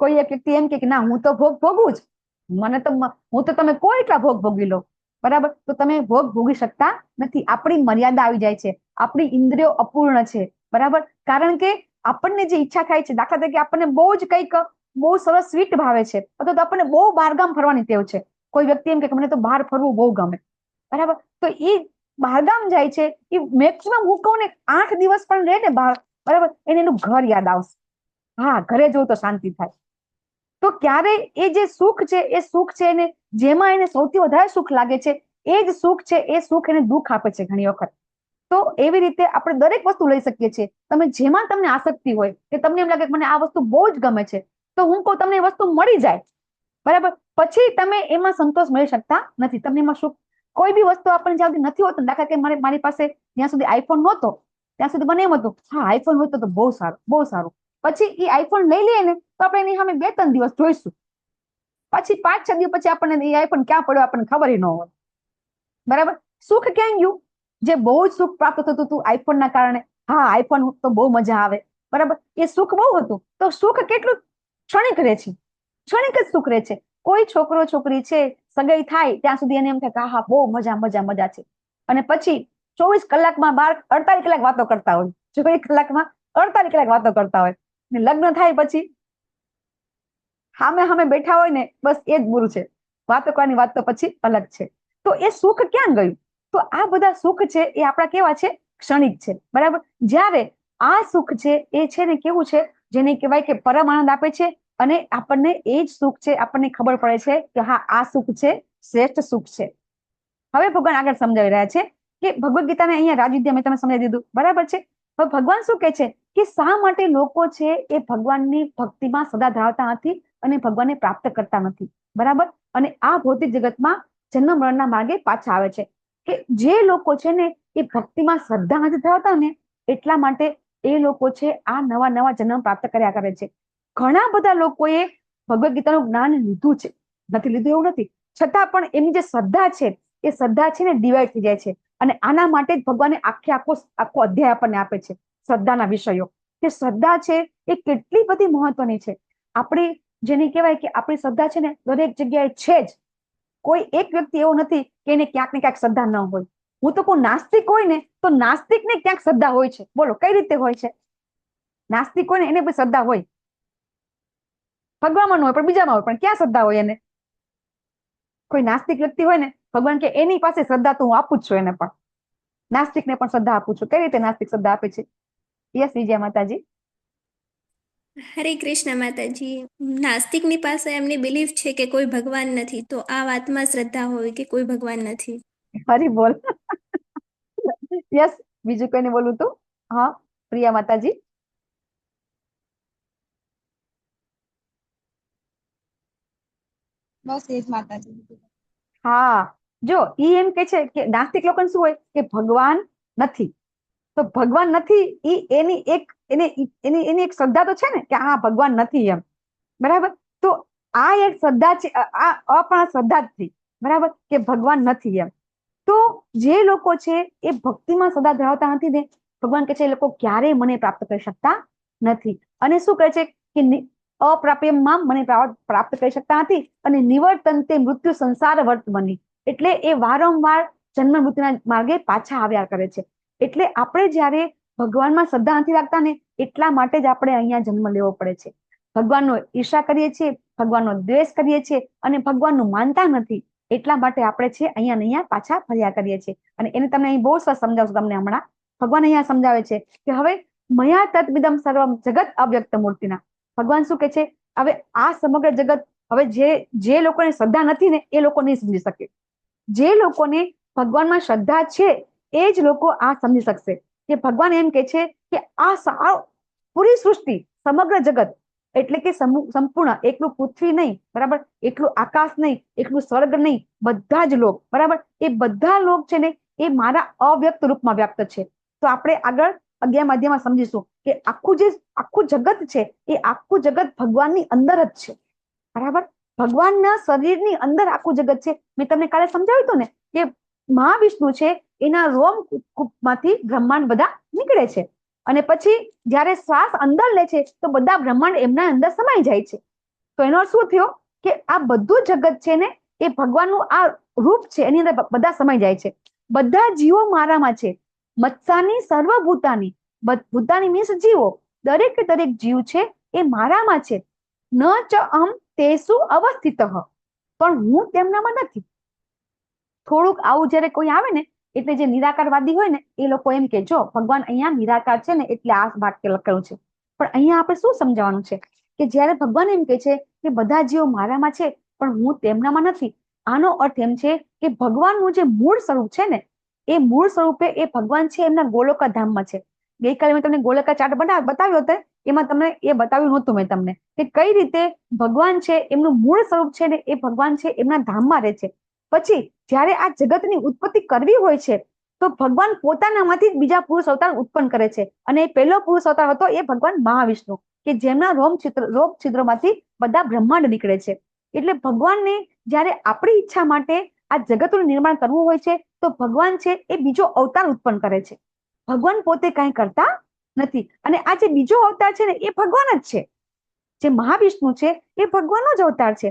કોઈ એક વ્યક્તિ એમ કે ના હું તો ભોગ ભોગવું જ, હું તો તમે કોઈ એટલા ભોગ ભોગવી લો, બરાબર, તો તમે ભોગ ભોગી શકતા નથી. આપણી મર્યાદા આવી જાય છે, આપણી ઇન્દ્રિયો અપૂર્ણ છે. બરાબર. કારણ કે આપણને જે ઈચ્છા થાય છે, દાખલા તરીકે આપણને બહુ જ કંઈક બહુ સરસ સ્વીટ ભાવે છે અથવા તો આપણને બહુ બહારગામ ફરવાની ટેવ છે. કોઈ વ્યક્તિ એમ કે મને તો બહાર ફરવું બહુ ગમે, બરાબર, તો એ બહારગામ જાય છે, એ મેક્સિમમ હું કહું ને 8 દિવસ પણ રહે ને બહાર, બરાબર, એને એનું ઘર યાદ આવશે. હા, ઘરે જવું તો શાંતિ થાય. તો ક્યારે એ જે સુખ છે એ સુખ છે એને જેમાં એને સૌથી વધારે સુખ લાગે છે એ જ સુખ છે, એ સુખ એને દુઃખ આપે છે ઘણી વખત. તો એવી રીતે આપણે દરેક વસ્તુ લઈ શકીએ છીએ. તમે જેમાં તમને આસક્તિ હોય કે તમને એમ લાગે કે મને આ વસ્તુ બહુ જ ગમે છે, તો હું કહું તમને એ વસ્તુ મળી જાય, બરાબર, પછી તમે એમાં સંતોષ મળી શકતા નથી. તમને એમાં સુખ કોઈ બી વસ્તુ આપણને જ્યાં સુધી નથી હોતું, દાખલા કે મારી પાસે જ્યાં સુધી આઈફોન નહોતો ત્યાં સુધી મને એમ હતું હા આઈફોન હોય તો બહુ સારું, બહુ સારું. પછી એ આઈફોન લઈ લઈએ ને તો આપણે એની સામે 2-3 દિવસ જોઈશું, પછી 5-6 દિવસ પછી આપણને એ આઈફોન ક્યાં પડ્યો આપણને ખબર ન હોય. બરાબર. સુખ ક્યાં ગયું? જે બહુ જ સુખ પ્રાપ્ત થતું હતું આઈફોન ના કારણે, હા આઈફોન તો બહુ મજા આવે, બરાબર, એ સુખ બહુ હતું. તો સુખ કેટલું ક્ષણિક રહે છે, ક્ષણિક જ સુખ રહે છે. કોઈ છોકરો છોકરી છે સગાઈ થાય ત્યાં સુધી એને એમ થાય કે હા બહુ મજા છે, અને પછી 24 કલાકમાં 48 કલાક વાતો કરતા હોય, 24 કલાકમાં 48 કલાક વાતો કરતા હોય, ને લગ્ન થાય પછી સામે બેઠા હોય ને બસ એ જ ગુરુ છે, વાતો કરવાની વાત તો પછી અલગ છે. તો એ સુખ ક્યાં ગયું? તો આ બધા સુખ છે એ આપણા કેવા છે? ક્ષણિક છે, બરાબર. જ્યારે આ સુખ છે એ છે ને કેવું છે, જેને કહેવાય કે પરમ આનંદ આપે છે, અને આપણને એ જ સુખ છે આપણને ખબર પડે છે કે હા આ સુખ છે શ્રેષ્ઠ સુખ છે. હવે ભગવાન આગળ સમજાવી રહ્યા છે કે ભગવદ્ ગીતાને અહીંયા રાજવિદ્યા મેં તમે સમજાવી દીધું, બરાબર છે. હવે ભગવાન શું કહે છે કે શા માટે લોકો છે એ ભગવાનની ભક્તિમાં સદા ધરાવતા નથી અને ભગવાનને પ્રાપ્ત કરતા નથી, બરાબર. અને આ ભૌતિક જગતમાં જન્મ મરણના માર્ગે પાછા આવે છે, કે જે લોકો છે ને એ ભક્તિમાં શ્રદ્ધા નથી ધરાવતા ને એટલા માટે એ લોકો છે આ નવા જન્મ પ્રાપ્ત કર્યા કરે છે. ઘણા બધા લોકોએ ભગવદ્ ગીતાનું જ્ઞાન લીધું છે, નથી લીધું એવું નથી, છતાં પણ એમની જે શ્રદ્ધા છે એ શ્રદ્ધા છે ને ડિવાઈડ થઈ જાય છે. અને આના માટે જ ભગવાને આખો અધ્યાય આપણને આપે છે શ્રદ્ધાના વિષયો, કે શ્રદ્ધા છે એ કેટલી બધી મહત્વની છે. આપણી જેને કહેવાય કે આપણી શ્રદ્ધા છે ને દરેક જગ્યાએ છે જ. કોઈ એક વ્યક્તિ એવો નથી કે એને ક્યાંક ને ક્યાંક શ્રદ્ધા ન હોય. હું તો કોઈ નાસ્તિક હોય ને તો નાસ્તિકને ક્યાંક શ્રદ્ધા હોય છે. બોલો કઈ રીતે હોય છે? નાસ્તિક હોય ને એને પણ શ્રદ્ધા હોય, ભગવાનમાં ન હોય પણ બીજામાં હોય, પણ ક્યાં શ્રદ્ધા હોય એને? કોઈ નાસ્તિક વ્યક્તિ હોય ને ભગવાન કે એની પાસે શ્રદ્ધા તો હું આપું જ છું, એને પણ નાસ્તિકને પણ શ્રદ્ધા આપું છું. કઈ રીતે નાસ્તિક શ્રદ્ધા આપે છે? યસ વિજય માતાજી. હરે કૃષ્ણ માતાજી. નાસ્તિકની પાસે એમની બિલીફ છે કે કોઈ ભગવાન નથી, તો આ વાતમાં શ્રદ્ધા હોય કે કોઈ ભગવાન નથી. હરી બોલ. યસ, બીજું કોઈને બોલું તો? હા પ્રિયા માતાજી. બસ એ જ માતાજી. હા, જો ઈ એમ કે છે કે નાસ્તિક લોકોને શું હોય કે ભગવાન નથી, તો ભગવાન નથી ઈ એની એક શ્રદ્ધા તો છે ને કે હા ભગવાન નથી એમ, બરાબર. તો આ એક શ્રદ્ધા છે, આ અપણા શ્રદ્ધા જ થઈ, બરાબર, કે ભગવાન નથી એમ. તો જે લોકો છે એ ભક્તિમાં સદા ધરાવતા નથી ને ભગવાન કહે છે એ લોકો ક્યારેય મને પ્રાપ્ત કરી શકતા નથી. અને શું કહે છે કે અપ્રાપ્યમાં મને પ્રાપ્ત કરી શકતા નથી, અને નિવર્તન તે મૃત્યુ સંસાર વર્તમાની, એટલે એ વારંવાર જન્મ મૃત્યુના માર્ગે પાછા આવ્યા કરે છે. એટલે આપણે જ્યારે ભગવાનમાં શ્રદ્ધા નથી રાખતા ને એટલા માટે જ આપણે અહીંયા જન્મ લેવો પડે છે. ભગવાનનો ઈર્ષા કરીએ છીએ, ભગવાનનો દ્વેષ કરીએ છીએ અને ભગવાનનું માનતા નથી, એટલા માટે આપણે છે અહીંયા પાછા ફર્યા કરીએ છીએ. અને એને તમને અહીં બહુ સરસ સમજાવશું તમને હમણાં. ભગવાન અહીંયા સમજાવે છે કે હવે મયા તત્વિદમ સર્વમ જગત અવ્યક્ત મૂર્તિના. ભગવાન શું કે છે? હવે આ સમગ્ર જગત, હવે જે લોકોને શ્રદ્ધા નથી ને એ લોકો નહીં સમજી શકે. જે લોકોને ભગવાનમાં શ્રદ્ધા છે એ જ લોકો આ સમજી શકશે. કે ભગવાન એમ કે છે કે આ પૂરી સૃષ્ટિ, સમગ્ર જગત એટલે કે સંપૂર્ણ, એકલું પૃથ્વી નહીં, બરાબર, એકલું આકાશ નહીં, એકલું સ્વર્ગ નહીં, બધા જ લોક, બરાબર, એ બધા લોક છે ને એ મારા અવ્યક્ત રૂપમાં વ્યક્ત છે. તો આપણે આગળ 11મા અધ્યાયમાં સમજીશું કે આખું જગત છે એ આખું જગત ભગવાનની અંદર જ છે, બરાબર. ભગવાનના શરીરની અંદર આખું જગત છે. મેં તમને કાલે સમજાવ્યું હતું ને કે મહાવિષ્ણુ છે એના રોમકૂપમાંથી બ્રહ્માંડ બધા નીકળે છે, અને પછી જ્યારે શ્વાસ અંદર લે છે તો બધા બ્રહ્માંડ એમના અંદર સમાઈ જાય છે. તો એનો અર્થ શું થયો કે આ બધું જગત છે ને એ ભગવાનનું આ રૂપ છે, એની અંદર બધા સમાઈ જાય છે. બધા જીવો મારામાં છે. મત્સાની સર્વભૂતાની, ભૂતાની મીન્સ જીવો, દરેક જીવ છે એ મારામાં છે. ન ચ અહમ તેસુ અવસ્થિત, પણ હું તેમનામાં નથી. થોડુંક આવું જયારે કોઈ આવે ને એટલે જે નિરાકારવાદી હોય ને એ લોકો એમ કે જો ભગવાન અહીંયા નિરાકાર છે ને એટલે આ વાક્ય લખેલું છે. પણ અહીંયા આપણે શું સમજાવવાનું છે કે જ્યારે ભગવાન એમ કે છે કે બધા જીવો મારામાં છે પણ હું તેમનામાં નથી, આનો અર્થ એમ છે કે ભગવાનનું જે મૂળ સ્વરૂપ છે ને એ મૂળ સ્વરૂપે એ ભગવાન છે એમના ગોલોકા ધામમાં છે. ગઈકાલે મેં તમને ગોલોકા ચાર્ટ બતાવ્યો હતો, એમાં તમને એ બતાવ્યું નહોતું મેં તમને કે કઈ રીતે ભગવાન છે એમનું મૂળ સ્વરૂપ છે ને એ ભગવાન છે એમના ધામમાં રહે છે. પછી જ્યારે આ જગતની ઉત્પત્તિ કરવી હોય છે તો ભગવાન પોતાનામાંથી જ બીજા પુરુષ અવતાર ઉત્પન્ન કરે છે, અને એ પહેલો પુરુષ અવતાર હતો એ ભગવાન મહાવિષ્ણુ, કે જેમના રોમ છિદ્રોમાંથી બધા બ્રહ્માંડ નીકળે છે. એટલે ભગવાનને જ્યારે આપણી ઈચ્છા માટે આ જગતનું નિર્માણ કરવું હોય છે તો ભગવાન છે એ બીજો અવતાર ઉત્પન્ન કરે છે. ભગવાન પોતે કાંઈ કરતા નથી. અને આ જે બીજો અવતાર છે ને એ ભગવાન જ છે. જે મહાવિષ્ણુ છે એ ભગવાનનો જ અવતાર છે,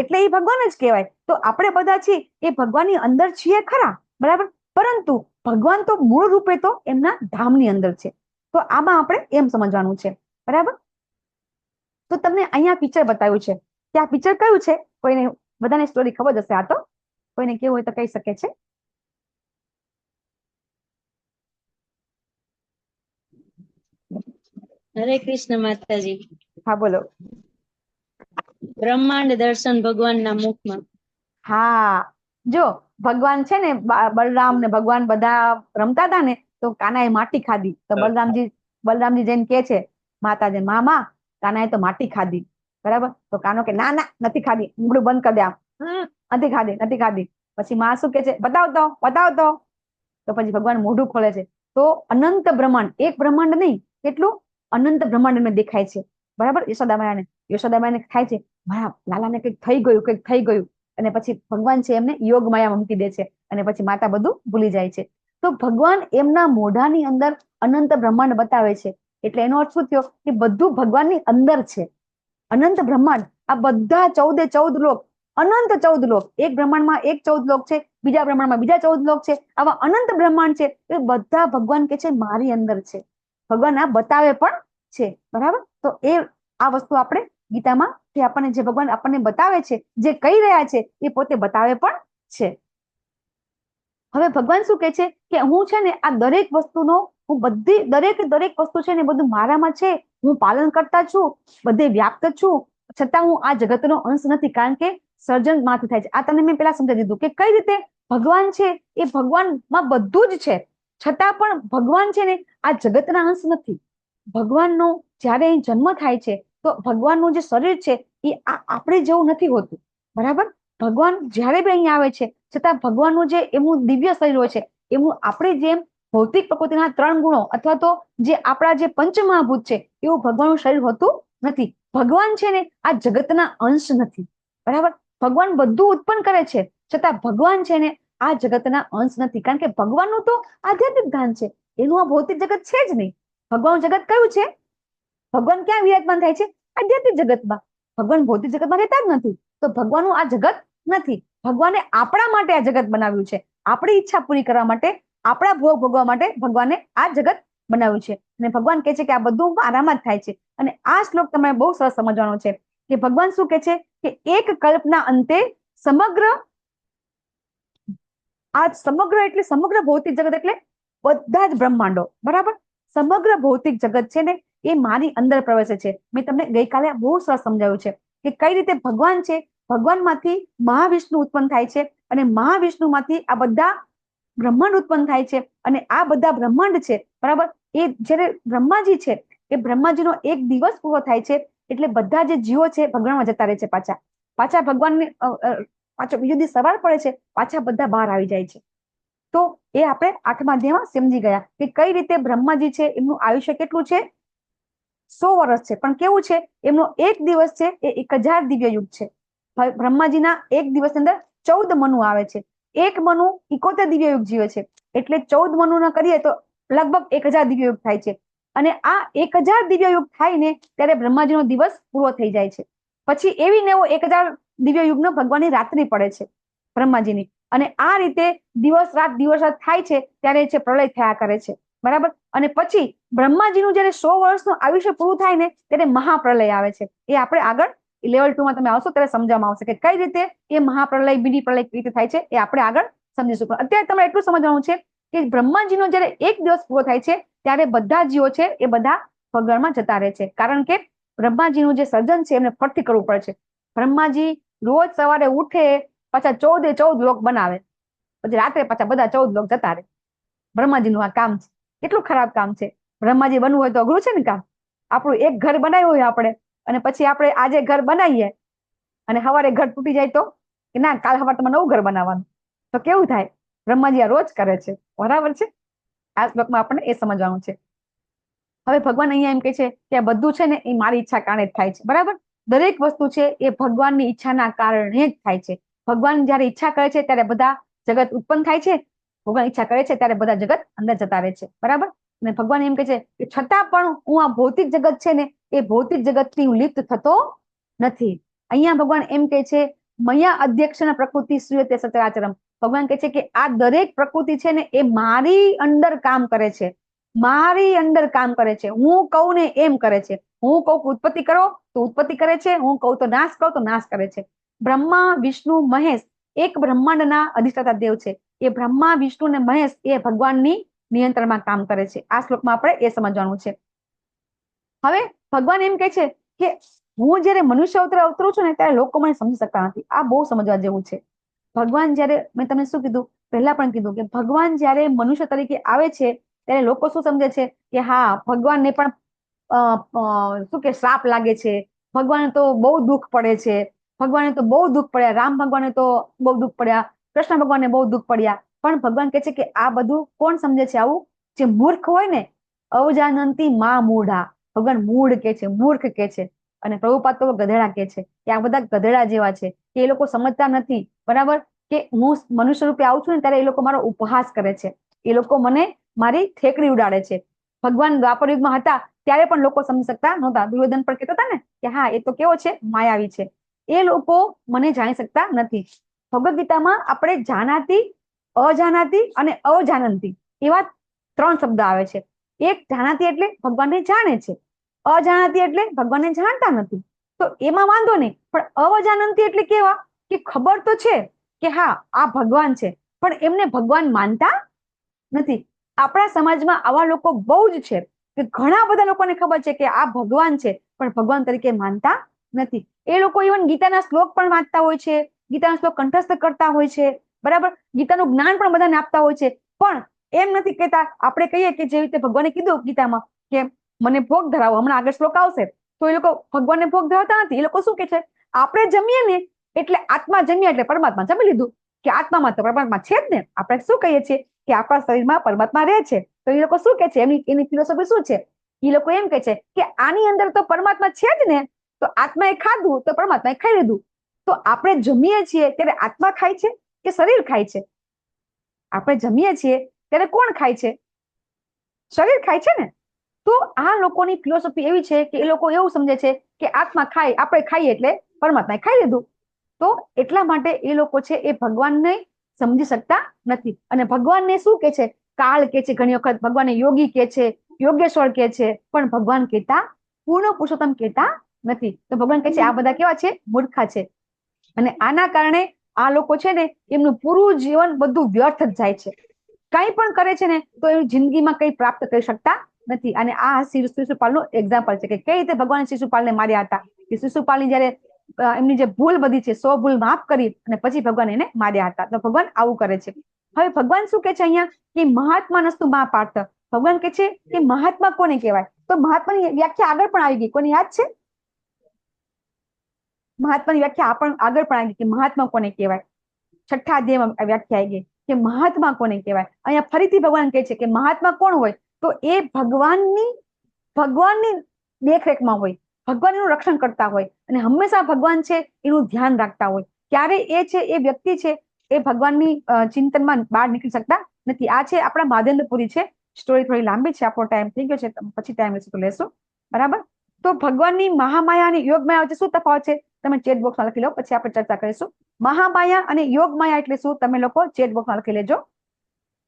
એટલે એ ભગવાન જ કહેવાય. તો આપણે બધા છીએ એ ભગવાનની અંદર છીએ ખરા, બરાબર, પરંતુ ભગવાન તો મૂળ રૂપે તો એમના ધામની અંદર છે. તો આમાં આપણે એમ સમજવાનું છે, બરાબર. તો તમને અહીંયા પિક્ચર બતાવ્યું છે કે આ પિક્ચર કયું છે? કોઈને બધાને સ્ટોરી ખબર હશે. આ તો કોઈને કેવું હોય તો કહી શકે છે. હરે કૃષ્ણ માતાજી. હા બોલો. બ્રહ્માંડ દર્શન ભગવાનના મુખમાં. હા, જો ભગવાન છે ને બલરામ ને ભગવાન બધા રમતા હતા ને, તો કાનાએ માટી ખાધી. તો બલરામજી જઈને કે છે માતાજી, મામા કાનાએ તો માટી ખાધી. બરાબર? તો કાનો કે ના ના નથી ખાધી, મોઢું બંધ કરી દે. આમ નથી ખાધી, નથી ખાધી. પછી માં શું કે છે, બતાવતો બતાવતો. તો પછી ભગવાન મોઢું ખોલે છે, તો અનંત બ્રહ્માંડ, એક બ્રહ્માંડ નહીં, કેટલું અનંત બ્રહ્માંડ એમને દેખાય છે. બરાબર? યશોદામાને થાય છે મારા લાલાને કંઈક થઈ ગયું, કંઈક થઈ ગયું. અને પછી ભગવાન છે એમને યોગ માયામાં મૂકી દે છે, અને પછી માતા બધું ભૂલી જાય છે. તો ભગવાન એમના મોઢાની અંદર અનંત બ્રહ્માંડ બતાવે છે. એટલે એનો અર્થ શું થયો કે બધું ભગવાનની અંદર છે. અનંત બ્રહ્માંડ, આ બધા 14 લોક, અનંત 14 લોક, એક બ્રહ્માંડમાં એક 14 લોક છે, બીજા બ્રહ્માંડમાં બીજા 14 લોક છે. આવા અનંત બ્રહ્માંડ છે, એ બધા ભગવાન કે છે મારી અંદર છે. ભગવાન આ બતાવે પણ છે. બરાબર? તો એ આ વસ્તુ આપણે ગીતામાં જે આપણને, જે ભગવાન આપણને બતાવે છે, જે કહી રહ્યા છે, એ પોતે બતાવે પણ છે. હવે ભગવાન શું કે છે કે હું છે ને આ દરેક વસ્તુનો, હું બધી દરેક વસ્તુ છે ને બધું મારામાં છે, હું પાલન કરતા છું, બધે વ્યાપ્ત છું, છતાં હું આ જગતનો અંશ નથી. કારણ કે સર્જન માંથી થાય છે. આ તમને મેં પેલા સમજાવી દીધું કે કઈ રીતે ભગવાન છે એ ભગવાનમાં બધું જ છે, છતાં પણ ભગવાન છે ને આ જગતના અંશ નથી. ભગવાનનો જ્યારે જન્મ થાય છે તો ભગવાનનું જે શરીર છે એ આપણે જેવું નથી હોતું. બરાબર? ભગવાન જ્યારે બી અહીં આવે છે, છતાં ભગવાનનું જે એમનું દિવ્ય શરીર હોય છે, એમનું આપણે જેમ ભૌતિક પ્રકૃતિના 3 ગુણો અથવા તો જે આપણા જે પંચમહાભૂત છે એવું ભગવાનનું શરીર હોતું નથી. ભગવાન છે ને આ જગતના અંશ નથી. બરાબર? ભગવાન બધું ઉત્પન્ન કરે છે, છતાં ભગવાન છે ને આ જગતના અંશ નથી. કારણ કે ભગવાનનું તો આધ્યાત્મિક જ્ઞાન છે, એનું આ ભૌતિક જગત છે જ નહીં. ભગવાનનું જગત કયું છે? ભગવાન ક્યાં વિરાજમાન થાય છે? આધ્યાત્મિક જગતમાં. ભગવાન ભૌતિક જગતમાં રહેતા જ નથી. તો ભગવાનનું આ જગત નથી. ભગવાને આપણા માટે આ જગત બનાવ્યું છે, આપણી ઈચ્છા પૂરી કરવા માટે, આપણા ભોગ ભોગવા માટે ભગવાને આ જગત બનાવ્યું છે. અને ભગવાન કહે છે કે આ બધું આરામાં જ થાય છે. અને આ શ્લોક તમારે બહુ સરસ સમજવાનો છે કે ભગવાન શું કહે છે કે એક કલ્પના અંતે સમગ્ર એટલે સમગ્ર ભૌતિક જગત એટલે બધા જ બ્રહ્માંડો. બરાબર? સમગ્ર ભૌતિક જગત છે ને એ મારી અંદર પ્રવેશે છે. મેં તમને ગઈકાલે બહુ સરસ સમજાવ્યું છે કે કઈ રીતે ભગવાન છે, ભગવાનમાંથી મહાવિષ્ણુ ઉત્પન્ન થાય છે, અને મહાવિષ્ણુમાંથી આ બધા બ્રહ્માંડ ઉત્પન્ન થાય છે. અને આ બધા બ્રહ્માંડ છે, બરાબર, એ જ્યારે બ્રહ્માજી છે, એ બ્રહ્માજીનો એક દિવસ પૂરો થાય છે એટલે બધા જે જીવો છે ભગવાનમાં જતા રહે છે. પાછા ભગવાનને પાછો બીજો દિવસ સવાર પડે છે, પાછા બધા બહાર આવી જાય છે. તો એ આપણે 8મા અધ્યાયમાં સમજી ગયા કે કઈ રીતે બ્રહ્માજી છે એમનું આયુષ્ય કેટલું છે? 100 વર્ષ છે. પણ કેવું છે? એમનો એક દિવસ છે એ 1000 દિવ્ય યુગ છે. બ્રહ્માજીના એક દિવસની અંદર 14 મનુ આવે છે. એક મનુ 71 દિવ્ય યુગ જીવે છે. એટલે 14 મનુના કરીએ તો લગભગ 1000 દિવ્ય યુગ થાય છે. અને આ 1000 દિવ્ય યુગ થાય ને ત્યારે બ્રહ્માજીનો દિવસ પૂરો થઈ જાય છે. પછી એવી ને એવો 1000 દિવ્ય યુગનો ભગવાનની રાત્રિ પડે છે બ્રહ્માજીની. અને આ રીતે દિવસ રાત થાય છે ત્યારે છે પ્રલય થયા કરે છે. બરાબર? અને પછી બ્રહ્માજીનું જયારે 100 વર્ષનું આયુષ્ય પૂરું થાય ને ત્યારે મહાપ્રલય આવે છે. એ આપણે આગળ લેવલ 2 માં તમે આવશો ત્યારે સમજવામાં આવશે કે કઈ રીતે એ મહાપ્રલય, બીડી પ્રલય કઈ રીતે થાય છે, એ આપણે આગળ સમજીશું. પણ અત્યારે તમારે એટલું સમજવાનું છે કે બ્રહ્માજીનો જયારે એક દિવસ પૂરો થાય છે ત્યારે બધા જીવો છે એ બધા ભગવાનમાં જતા રહે છે. કારણ કે બ્રહ્માજીનું જે સર્જન છે એમને ફટથી કરવું પડે છે. બ્રહ્માજી રોજ સવારે ઉઠે, પાછા 14 લોક બનાવે, પછી રાત્રે પાછા બધા 14 લોક જતા રહે. બ્રહ્માજીનું આ કામ છે. કેટલું ખરાબ કામ છે. બ્રહ્માજી બનવું હોય તો અઘરું છે ને કામ. આપણું એક ઘર બનાવ્યું હોય આપણે, અને પછી આપણે આજે ઘર બનાવીએ અને સવારે ઘર તૂટી જાય તો કે ના, કાલ સવારે તમારે નવું ઘર બનાવવાનું, તો કેવું થાય? બ્રહ્માજી આ રોજ કરે છે. બરાબર છે? આ શ્લોકમાં આપણને એ સમજવાનું છે. હવે ભગવાન અહીંયા એમ કહે છે કે આ બધું છે ને એ મારી ઈચ્છા કારણે જ થાય છે. બરાબર? દરેક વસ્તુ છે એ ભગવાનની ઈચ્છાના કારણે જ થાય છે. ભગવાન જયારે ઈચ્છા કરે છે ત્યારે બધા જગત ઉત્પન્ન થાય છે. ભગવાન ઈચ્છા કરે છે ત્યારે બધા જગત અંદર જતા રહે છે. બરાબર? અને ભગવાન એમ કહે છે કે છતાં પણ હું આ ભૌતિક જગત છે ને એ ભૌતિક જગતથી હું લિપ્ત થતો નથી. અહીંયા ભગવાન એમ કહે છે મયા અધ્યક્ષણ પ્રકૃતિ શ્રૂયતે સચરાચરમ. ભગવાન કહે છે કે આ દરેક પ્રકૃતિ છે ને એ મારી અંદર કામ કરે છે. મારી અંદર કામ કરે છે. હું કહું ને એમ કરે છે. હું કહું કે ઉત્પત્તિ કરો તો ઉત્પત્તિ કરે છે, હું કહું તો નાશ કહું તો નાશ કરે છે. બ્રહ્મા વિષ્ણુ મહેશ એક બ્રહ્માંડના અધિષ્ઠાતા દેવ છે. એ બ્રહ્મા વિષ્ણુ અને મહેશ એ ભગવાનની નિયંત્રણમાં કામ કરે છે. આ શ્લોકમાં આપણે એ સમજવાનું છે. હવે ભગવાન એમ કહે છે કે હું જયારે મનુષ્ય અવતરું છું ને ત્યારે લોકો મને સમજી શકતા નથી. આ બહુ સમજવા જેવું છે. ભગવાન જયારે, મેં તમને શું કીધું, પહેલા પણ કીધું કે ભગવાન જયારે મનુષ્ય તરીકે આવે છે ત્યારે લોકો શું સમજે છે કે હા ભગવાનને પણ શું કે શ્રાપ લાગે છે, ભગવાનને તો બહુ દુઃખ પડે છે, ભગવાનને તો બહુ દુઃખ પડ્યા, રામ ભગવાનને તો બહુ દુઃખ પડ્યા, કૃષ્ણ ભગવાનને બહુ દુઃખ પડ્યા. પણ ભગવાન કહે છે કે આ બધું કોણ સમજે છે? આવું જે મૂર્ખ હોય ને, અવજાનંતી માં મૂઢા, ભગવાન મૂઢ કે છે, મૂર્ખ કે છે. અને પ્રભુપાદ તો ગધેડા કે છે કે આ બધા ગધેડા જેવા છે કે એ લોકો સમજતા નથી, બરાબર, કે હું મનુષ્ય રૂપે આવું છું ને ત્યારે એ લોકો મારો ઉપહાસ કરે છે, એ લોકો મને મારી ઠેકડી ઉડાડે છે. ભગવાન દ્વાપર યુગમાં હતા ત્યારે પણ લોકો સમજી શકતા નહોતા. દુર્યોધન પણ કહેતા હતા ને કે હા એ તો કેવો છે, માયાવી છે. એ લોકો મને જાણી શકતા નથી. ભગવદ ગીતામાં આપણે જાનાતી, અજાનાતી અને અજાનંતી એવા 3 શબ્દ આવે છે. એક જાનાતી એટલે ભગવાનને જાણે છે, અજાનાતી એટલે ભગવાનને જાણતા નથી, તો એમાં વાંધો નહીં. પણ અજાનંતી એટલે કેવા કે ખબર તો છે કે હા આ ભગવાન છે, પણ એમને ભગવાન માનતા નથી. આપણા સમાજમાં આવા લોકો બહુ જ છે કે ઘણા બધા લોકોને ખબર છે કે આ ભગવાન છે પણ ભગવાન તરીકે માનતા નથી. એ લોકો ઇવન ગીતાના શ્લોક પણ વાંચતા હોય છે, ગીતાના શ્લોક કંઠસ્થ કરતા હોય છે, બરાબર, ગીતાનું જ્ઞાન પણ બધાને આપતા હોય છે, પણ એમ નથી કહેતા. આપણે કહીએ કે જે રીતે ભગવાને કીધું ગીતામાં કે મને ભોગ ધરાવો, હમણાં આગળ શ્લોક આવશે, તો એ લોકો ભગવાનને ભોગ ધરાવતા નથી. એ લોકો શું કે છે, આપણે જમીએ ને એટલે આત્મા જમ્યા એટલે પરમાત્મા જમી લીધું, કે આત્મામાં તો પરમાત્મા છે જ ને. આપણે શું કહીએ છીએ કે આપણા શરીરમાં પરમાત્મા રહે છે, તો એ લોકો શું કે છે, એની ફિલોસોફી શું છે? એ લોકો એમ કે છે કે આની અંદર તો પરમાત્મા છે જ ને, તો આત્માએ ખાધું તો પરમાત્માએ ખાઈ લીધું. તો આપણે જમીએ છીએ ત્યારે આત્મા ખાય છે કે શરીર ખાય છે? આપણે જમીએ છીએ ત્યારે કોણ ખાય છે? શરીર ખાય છે ને. તો આ લોકોની ફિલોસોફી એવી છે કે એ લોકો એવું સમજે છે કે આત્મા ખાય, આપણે ખાઈએ એટલે પરમાત્માએ ખાઈ લીધું. તો એટલા માટે એ લોકો છે એ ભગવાનને સમજી શકતા નથી. અને ભગવાનને શું કે છે? કાળ કે છે, ઘણી વખત ભગવાનને યોગી કે છે, યોગેશ્વર કે છે, પણ ભગવાન કહેતા, પૂર્ણ પુરુષોત્તમ કહેતા નથી. તો ભગવાન કહે છે આ બધા કેવા છે? મૂર્ખા છે. અને આના કારણે આ લોકો છે ને એમનું પૂરું જીવન બધું વ્યર્થ જ જાય છે. કંઈ પણ કરે છે ને તો એ જિંદગીમાં કંઈ પ્રાપ્ત કરી શકતા નથી. અને આ શિશુપાલનું એક્ઝામ્પલ છે કે કઈ રીતે ભગવાન શિશુપાલને માર્યા હતા. કે શિશુપાલની જયારે એમની જે ભૂલ બધી છે 100 ભૂલ માફ કરી અને પછી ભગવાન એને માર્યા હતા. તો ભગવાન આવું કરે છે. હવે ભગવાન શું કે છે અહીંયા કે મહાત્મા નસ્તુ મા પાર્થ. ભગવાન કે છે કે મહાત્મા કોને કહેવાય? તો મહાત્માની વ્યાખ્યા આગળ પણ આવી ગઈ. કોને યાદ છે? મહાત્માની વ્યાખ્યા આગળ પણ આવી ગઈ કે મહાત્મા કોને કહેવાય. 6થા અધ્યાયમાં વ્યાખ્યા આવી ગઈ કે મહાત્મા કોને કહેવાય. અહીંયા ફરીથી ભગવાન કહે છે કે મહાત્મા કોણ હોય? તો એ ભગવાનની દેખરેખમાં હોય, ભગવાન એનું રક્ષણ કરતા હોય અને હંમેશા ભગવાન છે એનું ધ્યાન રાખતા હોય. ક્યારે એ છે એ વ્યક્તિ છે એ ભગવાનની ચિંતનમાં બહાર નીકળી શકતા નથી. આ છે આપણા મહાદેન્દ્રપુરી છે. સ્ટોરી થોડી લાંબી છે, આપણો ટાઈમ થઈ ગયો છે, પછી ટાઈમ લેશું તો લેશું, બરાબર. તો ભગવાનની મહામાયા અને યોગમાયા વચ્ચે શું તફાવત છે તમે ચેટ બોક્સમાં લખી લો, પછી આપણે ચર્ચા કરીશું. મહામાયા અને યોગમાયા એટલે શું તમે લોકો ચેટ બોક્સમાં લખી લેજો,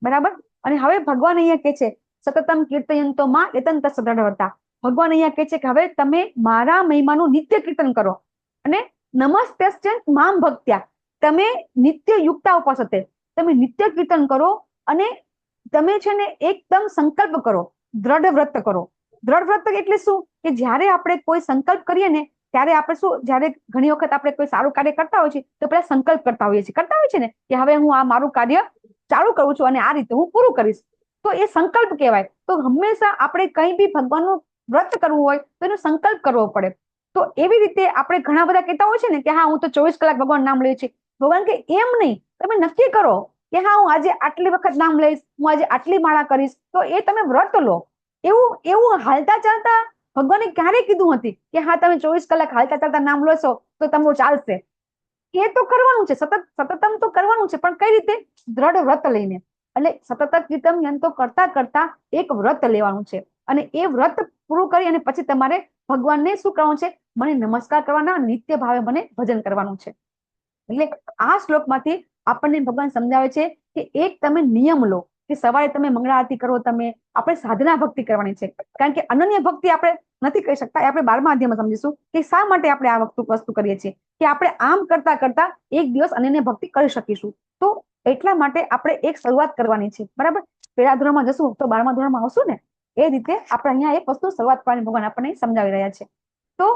બરાબર. અને હવે ભગવાન અહીંયા કે છે સતતમ કીર્તયંતો માં એતંત સદૃઢવતા. ભગવાન અહીંયા કે છે કે હવે તમે મારા મહિમાનું નિત્ય કીર્તન કરો અને નમસ્તે મામ ભક્ત્યા, તમે નિત્ય યુક્તા ઉપાસતે, તમે નિત્ય કીર્તન કરો અને તમે છે ને એકદમ સંકલ્પ કરો, દ્રઢ વ્રત કરો. દ્રઢ વ્રત એટલે શું? કે જ્યારે આપણે કોઈ સંકલ્પ કરીએ ને ત્યારે આપણે શું, જ્યારે ઘણી વખત આપણે કોઈ સારું કાર્ય કરતા હોય છે તો પેલા સંકલ્પ કરતા હોઈએ છીએ ને કે હવે હું આ મારું કાર્ય ચાલુ કરું છું અને આ રીતે હું પૂરું કરીશ, તો એ સંકલ્પ કહેવાય. તો હંમેશા આપણે કંઈ બી ભગવાનનું વ્રત કરવું હોય તો એનો સંકલ્પ કરવો પડે. તો એવી રીતે આપણે ઘણા બધા કહેતા હોય છે ને કે હા હું તો 24 કલાક ભગવાન નામ લઈએ છીએ. ભગવાન કે એમ નહીં, તમે નક્કી કરો કે હા હું આજે આટલી વખત નામ લઈશ, હું આજે આટલી માળા કરીશ, તો એ તમે વ્રત લો. એવું હાલતા ચાલતા ભગવાને ક્યારે કીધું નથી કે હા તમે 24 કલાક હાલતા ચાલતા નામ લેશો તો તમારું ચાલશે. એ તો કરવાનું છે, સતતમ તો કરવાનું છે, પણ કઈ રીતે? દ્રઢ વ્રત લઈને. એટલે સતત કીર્તન યંતો કરતા કરતા એક વ્રત લેવાનું છે અને એ વ્રત પૂરું કરી અને પછી તમારે ભગવાનને શું કરવાનું છે? મને નમસ્કાર કરવાના, નિત્ય ભાવે મને ભજન કરવાનું છે. એટલે આ શ્લોકમાંથી આપણને ભગવાન સમજાવે છે કે એક તમે નિયમ લો કે સવારે તમે મંગળા આરતી કરો, તમે આપણે સાધના ભક્તિ કરવાની છે. કારણ કે અનન્ય ભક્તિ આપણે નથી કહી શકતા. એ આપણે 12મા અધ્યાયમાં સમજીશું કે શા માટે આપણે આ વસ્તુ કરીએ છીએ, કે આપણે આમ કરતા કરતા એક દિવસ અન્યને ભક્તિ કરી શકીશું. તો એટલા માટે આપણે એક શરૂઆત કરવાની છે, બરાબર. પહેલા ધોરણમાં જશું તો 12મા ધોરણમાં આવશું ને, એ રીતે આપણે અહીંયા એક વસ્તુ શરૂઆત કરવાની ભગવાન આપણને સમજાવી રહ્યા છે. તો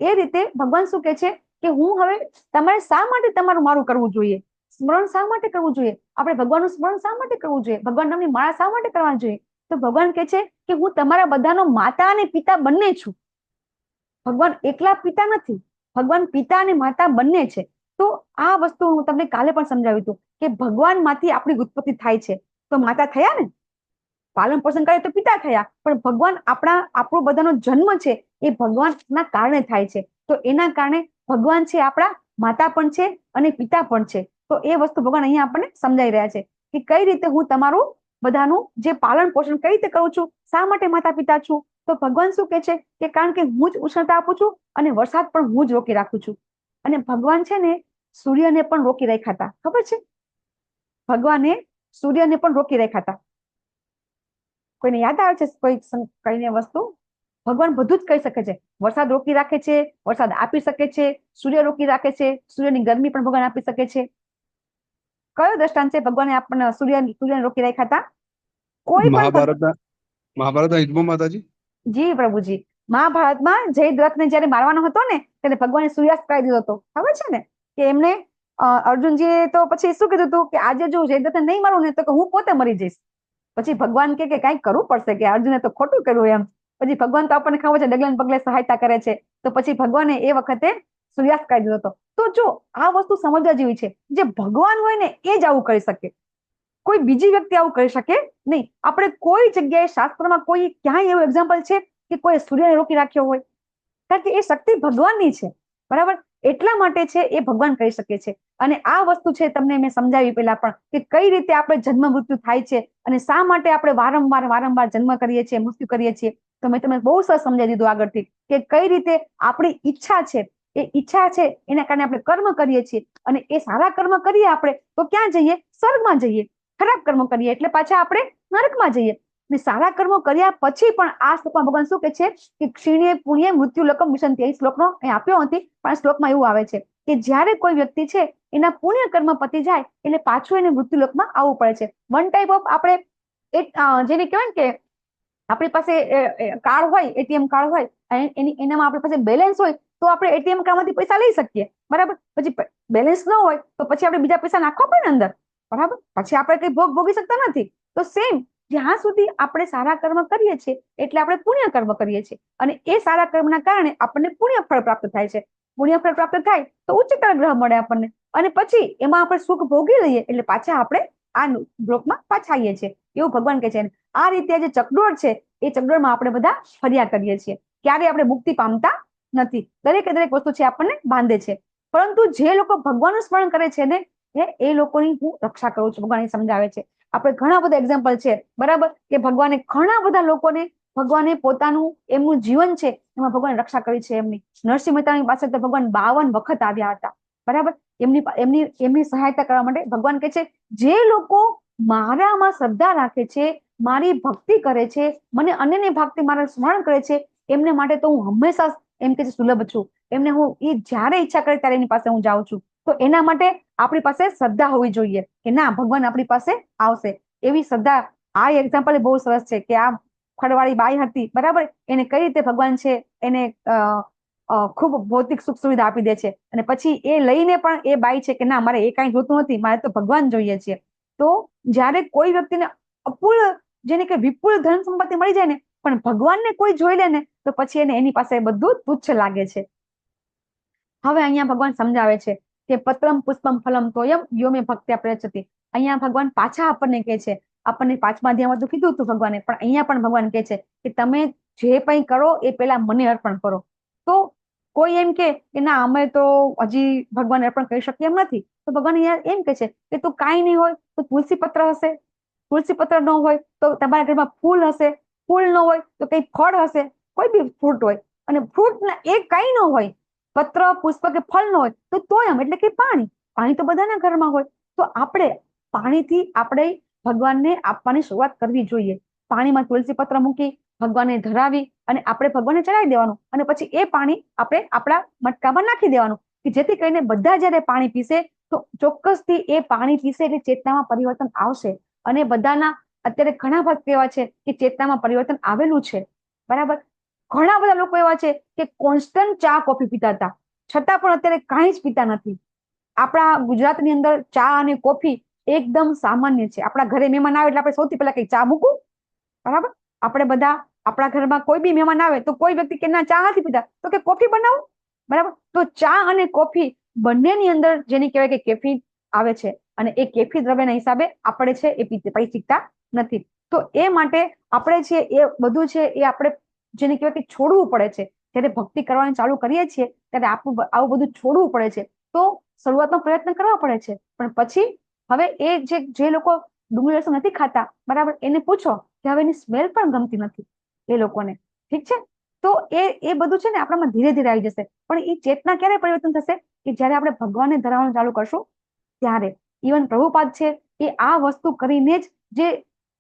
એ રીતે ભગવાન શું કહે છે કે હું હવે તમારે શા માટે તમારું મારું કરવું જોઈએ, સ્મરણ શા માટે કરવું જોઈએ, આપણે ભગવાનનું સ્મરણ શા માટે કરવું જોઈએ, ભગવાન નામની માળા શા માટે કરવાની જોઈએ. તો ભગવાન કહે છે કે હું તમારા બધાનો માતા અને પિતા બંને છું. ભગવાન એકલા પિતા નથી, ભગવાન પિતા અને માતા બંને છે. તો આ વસ્તુ હું તમને કાલે પણ સમજાવ્યું હતું કે ભગવાનમાંથી આપણી ઉત્પત્તિ થાય છે તો માતા થયા ને, પાલન પોષણ કરે તો પિતા થયા, પણ ભગવાન આપણો બધાનો જન્મ છે એ ભગવાનના કારણે થાય છે. તો એના કારણે ભગવાન છે આપણા માતા પણ છે અને પિતા પણ છે. તો એ વસ્તુ ભગવાન અહીંયા આપણને સમજાઈ રહ્યા છે કે કઈ રીતે હું તમારું બધાનું જે પાલન પોષણ કઈ રીતે કરું છું, શા માટે માતા પિતા છું. તો ભગવાન શું કહે છે કે કારણ કે હું જ ઉષ્ણતા આપું છું અને વરસાદ પણ હું જ રોકી રાખું છું. અને ભગવાન છે ને સૂર્યને પણ રોકી રાખ્યા હતા, ખબર છે, ભગવાને સૂર્યને પણ રોકી રાખ્યા હતા. કોઈને યાદ આવે છે કઈને વસ્તુ? ભગવાન બધું જ કહી શકે છે. વરસાદ રોકી રાખે છે, વરસાદ આપી શકે છે, સૂર્ય રોકી રાખે છે, સૂર્યની ગરમી પણ ભગવાન આપી શકે છે. કયો દ્રષ્ટાંત છે ભગવાને આપણને સૂર્યને રોકી રાખ્યા હતા? કોઈ પણ મહાભારતના યુદ્ધમાં માતાજી. જી પ્રભુજી, મહાભારતમાં જયદ્રથને જયારે મારવાનો હતો ને ત્યારે ભગવાને સૂર્યાસ્ત કરી દીધો હતો, ખબર છે ને, કે એમને અર્જુનજીએ તો પછી શું કીધું હતું કે આજે જો જયદ્રથને નહીં મારું ને તો હું પોતે મરી જઈશ. પછી ભગવાન કે કંઈક કરવું પડશે, કે અર્જુને તો ખોટું કર્યું એમ. પછી ભગવાન તો આપણને ખબર છે ડગલે પગલે સહાયતા કરે છે. તો પછી ભગવાને એ વખતે સૂર્યાસ્ત કરી દીધો હતો. તો જો આ વસ્તુ સમજવા જેવી છે, જે ભગવાન હોય ને એ જ આવું કરી શકે, કોઈ બીજી વ્યક્તિ આવું કરી શકે નહીં. આપણે કોઈ જગ્યાએ શાસ્ત્રમાં કોઈ ક્યાંય એવું એક્ઝામ્પલ છે કે કોઈ સૂર્યને રોકી રાખ્યો હોય? કારણ કે એ શક્તિ ભગવાનની છે, બરાબર. એટલા માટે છે એ ભગવાન કરી શકે છે. અને આ વસ્તુ છે તમને મેં સમજાવી પહેલા પણ કે કઈ રીતે આપણે જન્મ મૃત્યુ થાય છે અને શા માટે આપણે વારંવાર જન્મ કરીએ છીએ, મૃત્યુ કરીએ છીએ. તો મેં તમને બહુ સરસ સમજાવી દીધું આગળથી કે કઈ રીતે આપણી ઈચ્છા છે, એ ઈચ્છા છે એના કારણે આપણે કર્મ કરીએ છીએ, અને એ સારા કર્મ કરીએ આપણે તો ક્યાં જઈએ? સ્વર્ગમાં જઈએ. ખરાબ કર્મ કરીએ એટલે પાછા આપણે નરકમાં જઈએ. ને સારા કર્મો કર્યા પછી પણ આ શ્લોકમાં ભગવાન શું કહે છે કે ક્ષીણે પુણ્ય મૃત્યુ લોકમ વિશંતિ. એ શ્લોકનો આપ્યો નથી પણ શ્લોકમાં એવું આવે છે કે જ્યારે કોઈ વ્યક્તિ છે એના પુણ્ય કર્મ પતી જાય એટલે પાછું એને મૃત્યુ લોકમાં આવવું પડે છે. વન ટાઈપ ઓફ આપણે જેને કહેવાય કે આપણી પાસે કાર્ડ હોય, એટીએમ કાર્ડ હોય, એનામાં આપણી પાસે બેલેન્સ હોય તો આપણે એટીએમ કાર્ડમાંથી પૈસા લઈ શકીએ, બરાબર. પછી બેલેન્સ ન હોય તો પછી આપણે બીજા પૈસા નાખવા પડે ને અંદર, બરાબર. પછી આપણે કઈ ભોગી શકતા નથી. તો સેમ જ્યાં સુધી આપણે સારા કર્મ કરીએ છીએ એટલે આપણે પુણ્ય કર્મ કરીએ છીએ, અને એ સારા કર્મના કારણે આપણને પુણ્ય ફળ પ્રાપ્ત થાય છે. પુણ્ય ફળ પ્રાપ્ત થાય તો ઉચ્ચતર ગ્રહ મળે આપણને, અને પછી એમાં આપણે સુખ ભોગી લઈએ એટલે પાછા આપણે આ બ્લોકમાં પાછા આવીએ છીએ. એવું ભગવાન કહે છે. આ રીતે જે ચકડોળ છે એ ચકડોળમાં આપણે બધા ફર્યા કરીએ છીએ, ક્યારે આપણે મુક્તિ પામતા નથી. દરેકે દરેક વસ્તુ છે આપણને બાંધે છે. પરંતુ જે લોકો ભગવાનનું સ્મરણ કરે છે ને એ લોકોની હું રક્ષા કરું છું, ભગવાન સમજાવે છે. આપણે ઘણા બધા એક્ઝામ્પલ છે, બરાબર, કે ભગવાને ઘણા બધા લોકોને ભગવાને પોતાનું એમનું જીવન છે એમાં ભગવાન રક્ષા કરી છે એમની. નરસિંહ મહેતાની પાસે તો ભગવાન 52 વખત આવ્યા હતા, બરાબર. એમની સહાયતા કરવા માટે ભગવાન કહે છે જે લોકો મારામાં શ્રદ્ધા રાખે છે, મારી ભક્તિ કરે છે, મને અન્યની ભક્તિ મારા સ્મરણ કરે છે, એમને માટે તો હું હંમેશા એમ કે સુલભ છું. એમને હું એ જ્યારે ઈચ્છા કરે ત્યારે એની પાસે હું જાઉં છું. તો એના માટે આપણી પાસે શ્રદ્ધા હોવી જોઈએ કે ના, ભગવાન આપણી પાસે આવશે. એવી શ્રદ્ધા. આ એક્ઝામ્પલ બહુ સરસ છે કે આ ખડવાળી બાઈ હતી, બરાબર. એને કઈ રીતે ભગવાન છે એને ખૂબ ભૌતિક સુખ સુવિધા આપી દે છે, અને પછી એ લઈને પણ એ બાઈ છે કે ના, મારે એ કાંઈ જોતું નથી, મારે તો ભગવાન જોઈએ છે. તો જ્યારે કોઈ વ્યક્તિને અપૂર્વ, જેને કે વિપુલ ધન સંપત્તિ મળી જાય ને, પણ ભગવાનને કોઈ જોઈ લે ને તો પછી એને એની પાસે બધું તુચ્છ લાગે છે. હવે અહીંયા ભગવાન સમજાવે છે કે પત્રમ પુષ્પમ ફલમ તોયમ યો મે ભક્ત્યા પ્રયચ્છતિ. અહીંયા ભગવાન પાછા આપણને કહે છે, આપણને 5મા અધ્યાયમાં તો કીધું હતું ભગવાને, પણ અહીંયા પણ ભગવાન કહે છે કે તમે જે કંઈ કરો એ પહેલા મને અર્પણ કરો. તો કોઈ એમ કે ના, અમે તો હજી ભગવાન અર્પણ કરી શકીએ એમ નથી. તો ભગવાન અહીંયા એમ કહે છે કે તું કાંઈ નહીં હોય તો તુલસી પત્ર હશે, તુલસી પત્ર ન હોય તો તમારા ઘરમાં ફૂલ હશે, ફૂલ ન હોય તો કઈ ફળ હશે, કોઈ બી ફ્રૂટ હોય, અને ફ્રૂટ એ કઈ ન હોય, પત્ર પુષ્પ કે ફળ ન હોય તો તોયમ એટલે કે પાણી તો બધાના ઘરમાં હોય. તો આપણે પાણીથી આપણે ભગવાનને આપવાની શરૂઆત કરવી જોઈએ. પાણીમાં તુલસી પત્ર મૂકી ભગવાનને ધરાવી અને આપણે ભગવાનને ચડાવી દેવાનું અને પછી એ પાણી આપણે આપણા મટકામાં નાખી દેવાનું કે જેથી કરીને બધા જયારે પાણી પીશે તો ચોક્કસથી એ પાણી પીશે એટલે ચેતનામાં પરિવર્તન આવશે. અને બધાના અત્યારે ઘણા ભક્ત એવા છે કે ચેતનામાં પરિવર્તન આવેલું છે. બરાબર. ઘણા બધા લોકો એવા છે કે કોન્સ્ટન્ટ ચા કોફી પીતા હતા છતાં પણ અત્યારે કાંઈ જ પીતા નથી. આપણા ગુજરાતની અંદર ચા અને કોફી એકદમ સામાન્ય છે. આપણા ઘરે મહેમાન આવે એટલે આપણે સૌથી પહેલા કઈ ચા મૂકું. બરાબર. આપણે બધા આપણા ઘરમાં કોઈ બી મહેમાન આવે તો કોઈ વ્યક્તિ કે ના ચા નથી પીતા તો કે કોફી બનાવું. બરાબર. તો ચા અને કોફી બંનેની અંદર જેની કહેવાય કે કેફીન આવે છે અને એ કેફી દ્રવ્યના હિસાબે આપણે છે એ પી શકતા નથી. તો એ માટે આપણે છે એ બધું છે એ આપણે જેને કહેવાય કે છોડવું પડે છે. જ્યારે ભક્તિ કરવાનું ચાલુ કરીએ છીએ ત્યારે આવું બધું છોડવું પડે છે. તો શરૂઆતમાં પ્રયત્ન કરવા પડે છે પણ પછી હવે એ જે લોકો ડુંગળી લસણ નથી ખાતા બરાબર એને પૂછો કે હવે એની સ્મેલ પણ ગમતી નથી એ લોકોને. ઠીક છે. તો એ બધું છે ને આપણામાં ધીરે ધીરે આવી જશે. પણ એ ચેતના ક્યારે પરિવર્તન થશે કે જ્યારે આપણે ભગવાનને ધરાવવાનું ચાલુ કરશું ત્યારે. ઇવન પ્રભુપાદ છે એ આ વસ્તુ કરીને જ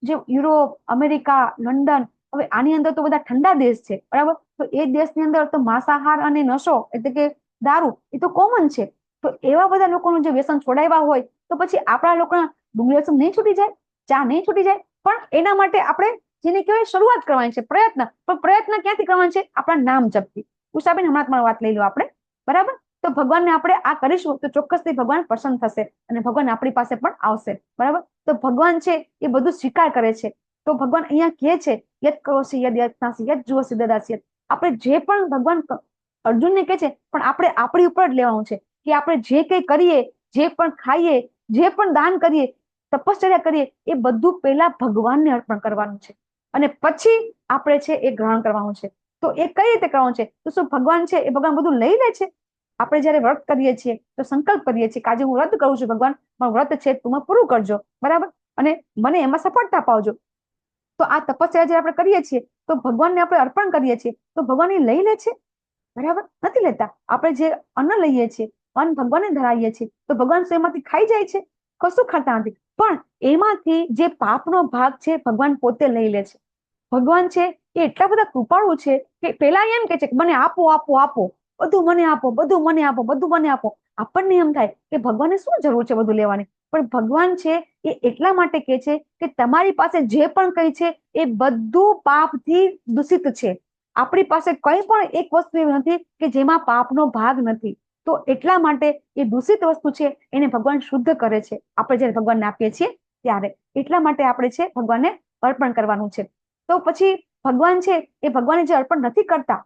જે યુરોપ, અમેરિકા, લંડન, હવે આની અંદર તો બધા ઠંડા દેશ છે બરાબર. તો એ દેશની અંદર તો માંસાહાર અને નશો એટલે કે દારૂ એ તો કોમન છે. તો એવા બધા લોકોનું જે વ્યસન છોડાવ્યા હોય તો પછી આપણા લોકોના ડુંગળી લસણ નહીં છૂટી જાય, ચા નહીં છૂટી જાય. પણ એના માટે આપણે જેને કહેવાય શરૂઆત કરવાની છે, પ્રયત્ન. પણ પ્રયત્ન ક્યાંથી કરવાનો છે? આપણા નામ જપથી. ઉષાબેન હમણાં તમારી વાત લઈ લો આપણે. બરાબર. તો ભગવાનને આપણે આ કરીશું તો ચોક્કસથી ભગવાન પ્રસન્ન થશે અને ભગવાન આપણી પાસે પણ આવશે. બરાબર. તો ભગવાન છે એ બધું સ્વીકાર કરે છે. તો ભગવાન અહીંયા કહે છે યદ કરોસી યદ યત્નાસી યદ જુઓસી દદાસી. આપણે જે પણ ભગવાન અર્જુનને કહે છે પણ આપણે આપણી ઉપર જ લેવાનું છે કે આપણે જે કંઈ કરીએ, જે પણ ખાઈએ, જે પણ દાન કરીએ, તપશ્ચર્યા કરીએ એ બધું પહેલા ભગવાનને અર્પણ કરવાનું છે અને પછી આપણે છે એ ગ્રહણ કરવાનું છે. તો એ કઈ રીતે કરવાનું છે? તો શું ભગવાન છે એ ભગવાન બધું લઈ લે છે? આપણે જયારે વ્રત કરીએ છીએ તો સંકલ્પ કરીએ છીએ કે આજે હું વ્રત કરું છું ભગવાન, મારું વ્રત છે તું પૂરું કરજો. બરાબર. અને મને એમાં સફળતા પાવજો. તો આ તપસ્યા જે આપણે કરીએ છીએ તો ભગવાનને આપણે અર્પણ કરીએ છીએ તો ભગવાન એ લઈ લે છે? બરાબર. નથી લેતા. આપણે જે અન્ન લઈએ છીએ, અન્ન ભગવાનને ધરાવીએ છીએ તો ભગવાન એમાંથી ખાઈ જાય છે? કશું ખાતા નથી. પણ એમાંથી જે પાપનો ભાગ છે ભગવાન પોતે લઈ લે છે. ભગવાન છે એ એટલા બધા કૃપાળુ છે કે પેલા એમ કે છે કે મને આપો આપો આપો, બધું મને આપો, બધું મને આપો, બધું મને આપો. આપણને એમ થાય કે ભગવાનને શું જરૂર છે બધું લેવાની? પણ ભગવાન છે એ એટલા માટે કે છે કે તમારી પાસે જે પણ કંઈ છે એ બધું પાપથી દૂષિત છે. આપણી પાસે કંઈ પણ એક વસ્તુ એવી નથી કે જેમાં પાપનો ભાગ નથી. તો એટલા માટે એ દૂષિત વસ્તુ છે એને ભગવાન શુદ્ધ કરે છે આપણે જયારે ભગવાનને આપીએ છીએ ત્યારે. એટલા માટે આપણે છે ભગવાનને અર્પણ કરવાનું છે. તો પછી ભગવાન છે એ ભગવાનને જે અર્પણ નથી કરતા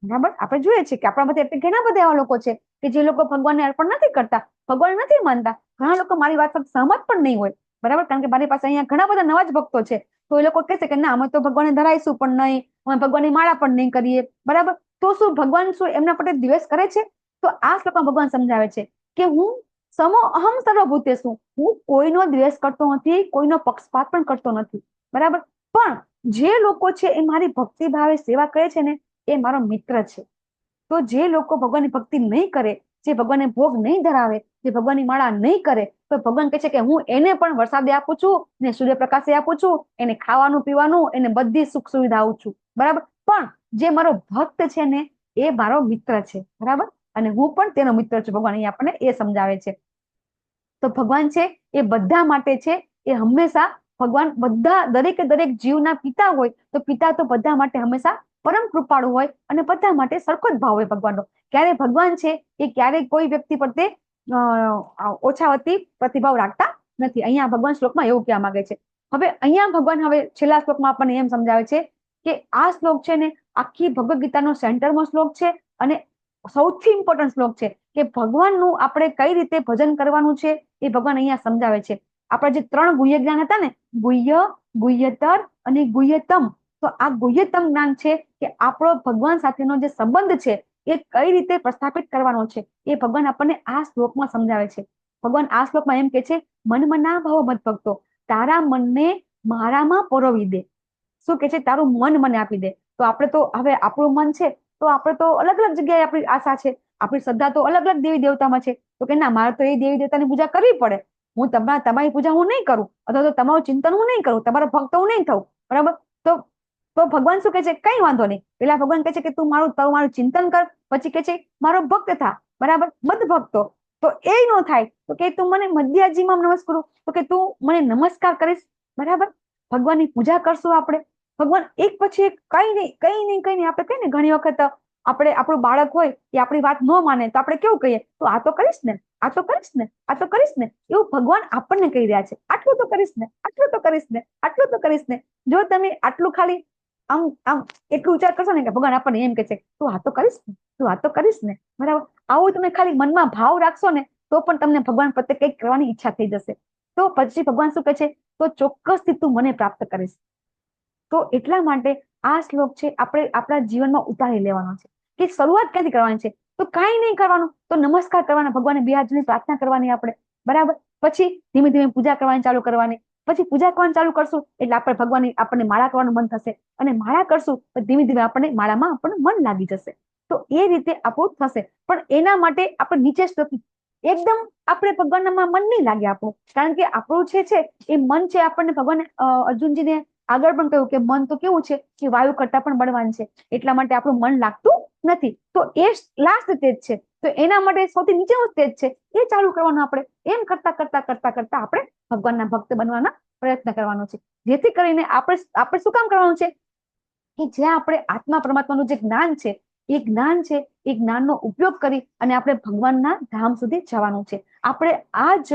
બરાબર. આપણે જોઈએ છીએ કે આપણા બધા ઘણા બધા એવા લોકો છે કે જે લોકો ભગવાનને અર્પણ નથી કરતા, ભગવાન નથી માનતા. ઘણા લોકો મારી વાત સાથે સહમત પણ નહીં હોય. બરાબર. કારણ કે મારી પાસે અહીંયા ઘણા બધા નવા જ ભક્તો છે તો એ લોકો કહેશે કે ના અમે તો ભગવાનને ધરાઈશું પણ નહીં, અમે ભગવાનની માળા પણ નહીં કરીએ. બરાબર. તો શું ભગવાન શું એમના પર દ્વેષ કરે છે? તો આ શ્લોકમાં ભગવાન સમજાવે છે કે હું સમો અહમ સર્વભૂતેષુ, હું કોઈનો દ્વેષ કરતો નથી, કોઈનો પક્ષપાત પણ કરતો નથી. બરાબર. પણ જે લોકો છે એ મારી ભક્તિ ભાવે સેવા કરે છે ને એ મારો મિત્ર છે. તો જે લોકો ભગવાનની ભક્તિ નહીં કરે, જે ભગવાનને ભોગ નહીં ધરાવે, જે ભગવાનની માળા નહીં કરે તો ભગવાન કહે છે કે હું એને પણ વરસાદે આપું છું ને સૂર્યપ્રકાશે આપું છું, એને ખાવાનું પીવાનું, એને બધી સુખ સુવિધા આપું છું. બરાબર. પણ જે મારો ભક્ત છે ને એ મારો મિત્ર છે. બરાબર. અને હું પણ તેનો મિત્ર છું. ભગવાન અહીંયા આપણને એ સમજાવે છે. તો ભગવાન છે એ બધા માટે છે એ હંમેશા ભગવાન બધા દરેકે દરેક જીવના પિતા હોય તો પિતા તો બધા માટે હંમેશા પરમ કૃપાળુ હોય અને બધા માટે સરખો જ ભાવ હોય ભગવાનનો. ક્યારે ભગવાન છે એ ક્યારેય કોઈ વ્યક્તિ પ્રત્યે ઓછાવતી પ્રતિભાવ રાખતા નથી. અહીંયા ભગવાન શ્લોકમાં એવું કહેવા માંગે છે. હવે અહીંયા ભગવાન હવે છેલ્લા શ્લોકમાં આપણને એમ સમજાવે છે કે આ શ્લોક છે ને આખી ભગવદ ગીતાનો સેન્ટરનો શ્લોક છે અને સૌથી ઇમ્પોર્ટન્ટ શ્લોક છે કે ભગવાનનું આપણે કઈ રીતે ભજન કરવાનું છે એ ભગવાન અહીંયા સમજાવે છે. આપણા જે 3 ગુહ્ય જ્ઞાન હતા ને, ગુહ્ય, ગુહ્યતર અને ગુહ્યતમ. તો આ ગુહ્યતમ જ્ઞાન છે કે આપણો ભગવાન સાથેનો જે સંબંધ છે એ કઈ રીતે પ્રસ્થાપિત કરવાનો છે એ ભગવાન આપણને આ શ્લોકમાં સમજાવે છે. ભગવાન આ શ્લોકમાં એમ કે છે મનમના ભવ મત ભક્તો, તારા મનને મારામાં પરોવી દે. શું કે છે? તારું મન મને આપી દે. તો આપણે તો હવે આપણું મન છે તો આપણે તો અલગ અલગ જગ્યાએ આપણી આશા છે, આપણી શ્રદ્ધા તો અલગ અલગ દેવી દેવતામાં છે. તો કે ના મારે તો એ દેવી દેવતાની પૂજા કરવી પડે. હું તમારી પૂજા હું નહીં કરું અથવા તો તમારું ચિંતન હું નહીં કરું, તમારો ભક્ત હું નહીં થઉં. બરાબર. તો તો ભગવાન શું કહે છે? કઈ વાંધો નહીં. પેલા ભગવાન કહે છે કે તું મારું ચિંતન કર, પછી કહે છે મારો ભક્ત થા, બરાબર, બધ ભક્તો. તો એ ન થાય તો કે તું મને મધ્યાજીમાં નમસ્કાર, તો કે તું મને નમસ્કાર કરીશ, બરાબર. ભગવાનની પૂજા કરશું આપણે. ભગવાન એક પછી એક કઈ નહીં આપણે કહીએ ને ઘણી વખત આપણે આપણું બાળક હોય એ આપણી વાત ન માને તો આપણે કેવું કહીએ? તો આ તો કરીશ ને, આ તો કરીશ ને, આ તો કરીશ ને. એવું ભગવાન આપણને કહી રહ્યા છે, આટલું તો કરીશ ને, આટલું તો કરીશ ને, આટલું તો કરીશ ને. જો તમે આટલું ખાલી આમ એટલું વિચાર કરશો ને કે ભગવાન આપણને એમ કે છે તું આ તો કરીશ ને, તું આ તો કરીશ ને, બરાબર. આવું તમે ખાલી મનમાં ભાવ રાખશો ને તો પણ તમને ભગવાન પ્રત્યે કંઈક કરવાની ઈચ્છા થઈ જશે. તો પછી ભગવાન શું કહે છે? તો ચોક્કસથી તું મને પ્રાપ્ત કરીશ. તો એટલા માટે આ શ્લોક છે આપણે આપણા જીવનમાં ઉતારી લેવાનો છે કે શરૂઆત ક્યાંથી કરવાની છે? તો કાંઈ નહીં કરવાનું, તો નમસ્કાર કરવાના, ભગવાનને બે હાથ જોડીને પ્રાર્થના કરવાની આપણે, બરાબર. પછી ધીમે ધીમે પૂજા કરવાની ચાલુ કરવાની. પછી પૂજા કરવાનું ચાલુ કરશું એટલે આપણે ભગવાનની આપણને માળા કરવાનું મન થશે, અને માળા કરશું તો ધીમે ધીમે આપણને માળામાં આપણને મન લાગી જશે. તો એ રીતે આપણું થશે. પણ એના માટે આપણે નીચે એકદમ આપણે ભગવાનમાં મન નહીં લાગે આપણું, કારણ કે આપણું છે એ મન છે. આપણને ભગવાન અર્જુનજીને આગળ પણ કહ્યું કે મન તો કેવું છે કે વાયુ કરતા પણ બળવાન છે, એટલા માટે આપણું મન લાગતું નથી. તો એ લાસ્ટ સ્ટેજ છે. તો એના માટે સૌથી નીચેનો સ્ટેજ છે એ ચાલુ કરવાનો. આપણે એમ કરતા કરતા કરતા કરતા આપણે ભગવાનના ભક્ત બનવાના પ્રયત્ન કરવાનો છે. જેથી કરીને આપણે શું કામ કરવાનું છે કે જ્યાં આપણે આત્મા પરમાત્માનું જે જ્ઞાન છે એ જ્ઞાનનો ઉપયોગ કરી અને આપણે ભગવાનના ધામ સુધી જવાનું છે. આપણે આ જ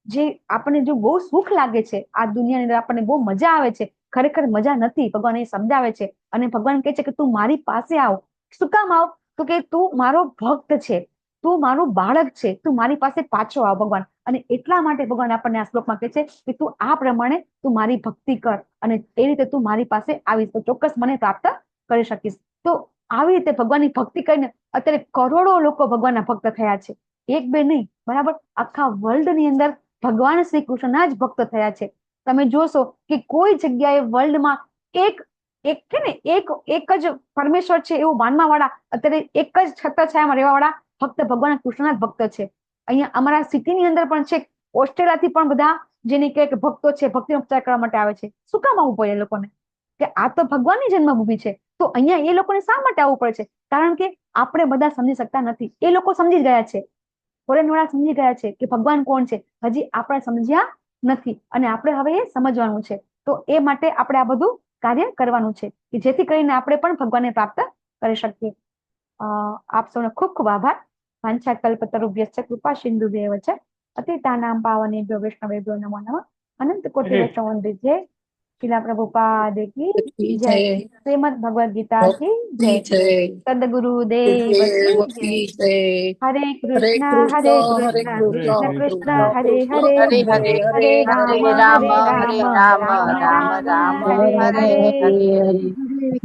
જે આપણને જો બહુ સુખ લાગે છે આ દુનિયાની અંદર, આપણને બહુ મજા આવે છે, ખરેખર મજા નથી. ભગવાન એ સમજાવે છે અને ભગવાન કહે છે કે તું મારી પાસે આવ. શું કામ આવ? તો કે તું મારો ભક્ત છે, તું મારું બાળક છે, તું મારી પાસે પાછો આવ ભગવાન. અને એટલા માટે ભગવાન આપણને આ શ્લોકમાં કહે છે કે તું આ પ્રમાણે તું મારી ભક્તિ કર અને એ રીતે તું મારી પાસે આવીશ તો ચોક્કસ મને પ્રાપ્ત કરી શકીશ. તો આવી રીતે ભગવાનની ભક્તિ કરીને અત્યારે કરોડો લોકો ભગવાનના ભક્ત થયા છે, એક બે નહીં, બરાબર. આખા વર્લ્ડની અંદર ભગવાન શ્રી કૃષ્ણના જ ભક્ત થયા છે. તમે જોશો કે કોઈ જગ્યાએ વર્લ્ડમાં એક જ પરમેશ્વર છે એવું માનવા વાળા, અત્યારે એક જ છત્રછાયામાં રહેવા વાળા ફક્ત ભગવાન કૃષ્ણના જ ભક્ત છે. અહીંયા અમારા સિટીની અંદર પણ છે, ઓસ્ટ્રેલિયાથી પણ બધા જેને કહે કે ભક્તો છે, ભક્તિનો પ્રચાર કરવા માટે આવે છે. શું કામ આવવું પડે એ લોકોને? કે આ તો ભગવાનની જન્મભૂમિ છે. તો અહીંયા એ લોકોને શા માટે આવવું પડે છે? કારણ કે આપણે બધા સમજી શકતા નથી. એ લોકો સમજી ગયા છે, ફોરેન વાળા સમજી ગયા છે કે ભગવાન કોણ છે. હજી આપણે સમજ્યા નથી અને આપણે હવે એ સમજવાનું છે. તો એ માટે આપણે આ બધું કાર્ય કરવાનું છે કે જેથી કરીને આપણે પણ ભગવાનને પ્રાપ્ત કરી શકીએ. આપ સૌનો ખૂબ ખૂબ આભાર. વાંછા કલ્પતરુભ્યશ્ચ કૃપા સિંધુભ્યૈવ ચ પતિતાનાં પાવનેભ્યો વૈષ્ણવેભ્યો નમો નમઃ. અનંત કોટિ વૈષ્ણવવૃંદે શીલા પ્રભુપાદ કી જય. શ્રીમદ ભગવદ ગીતા કી જય. સદગુરુદેવ કી જય. હરે કૃષ્ણ કૃષ્ણ કૃષ્ણ હરે હરે, હરે રામ હરે રામ, રામ રામ હરે હરે.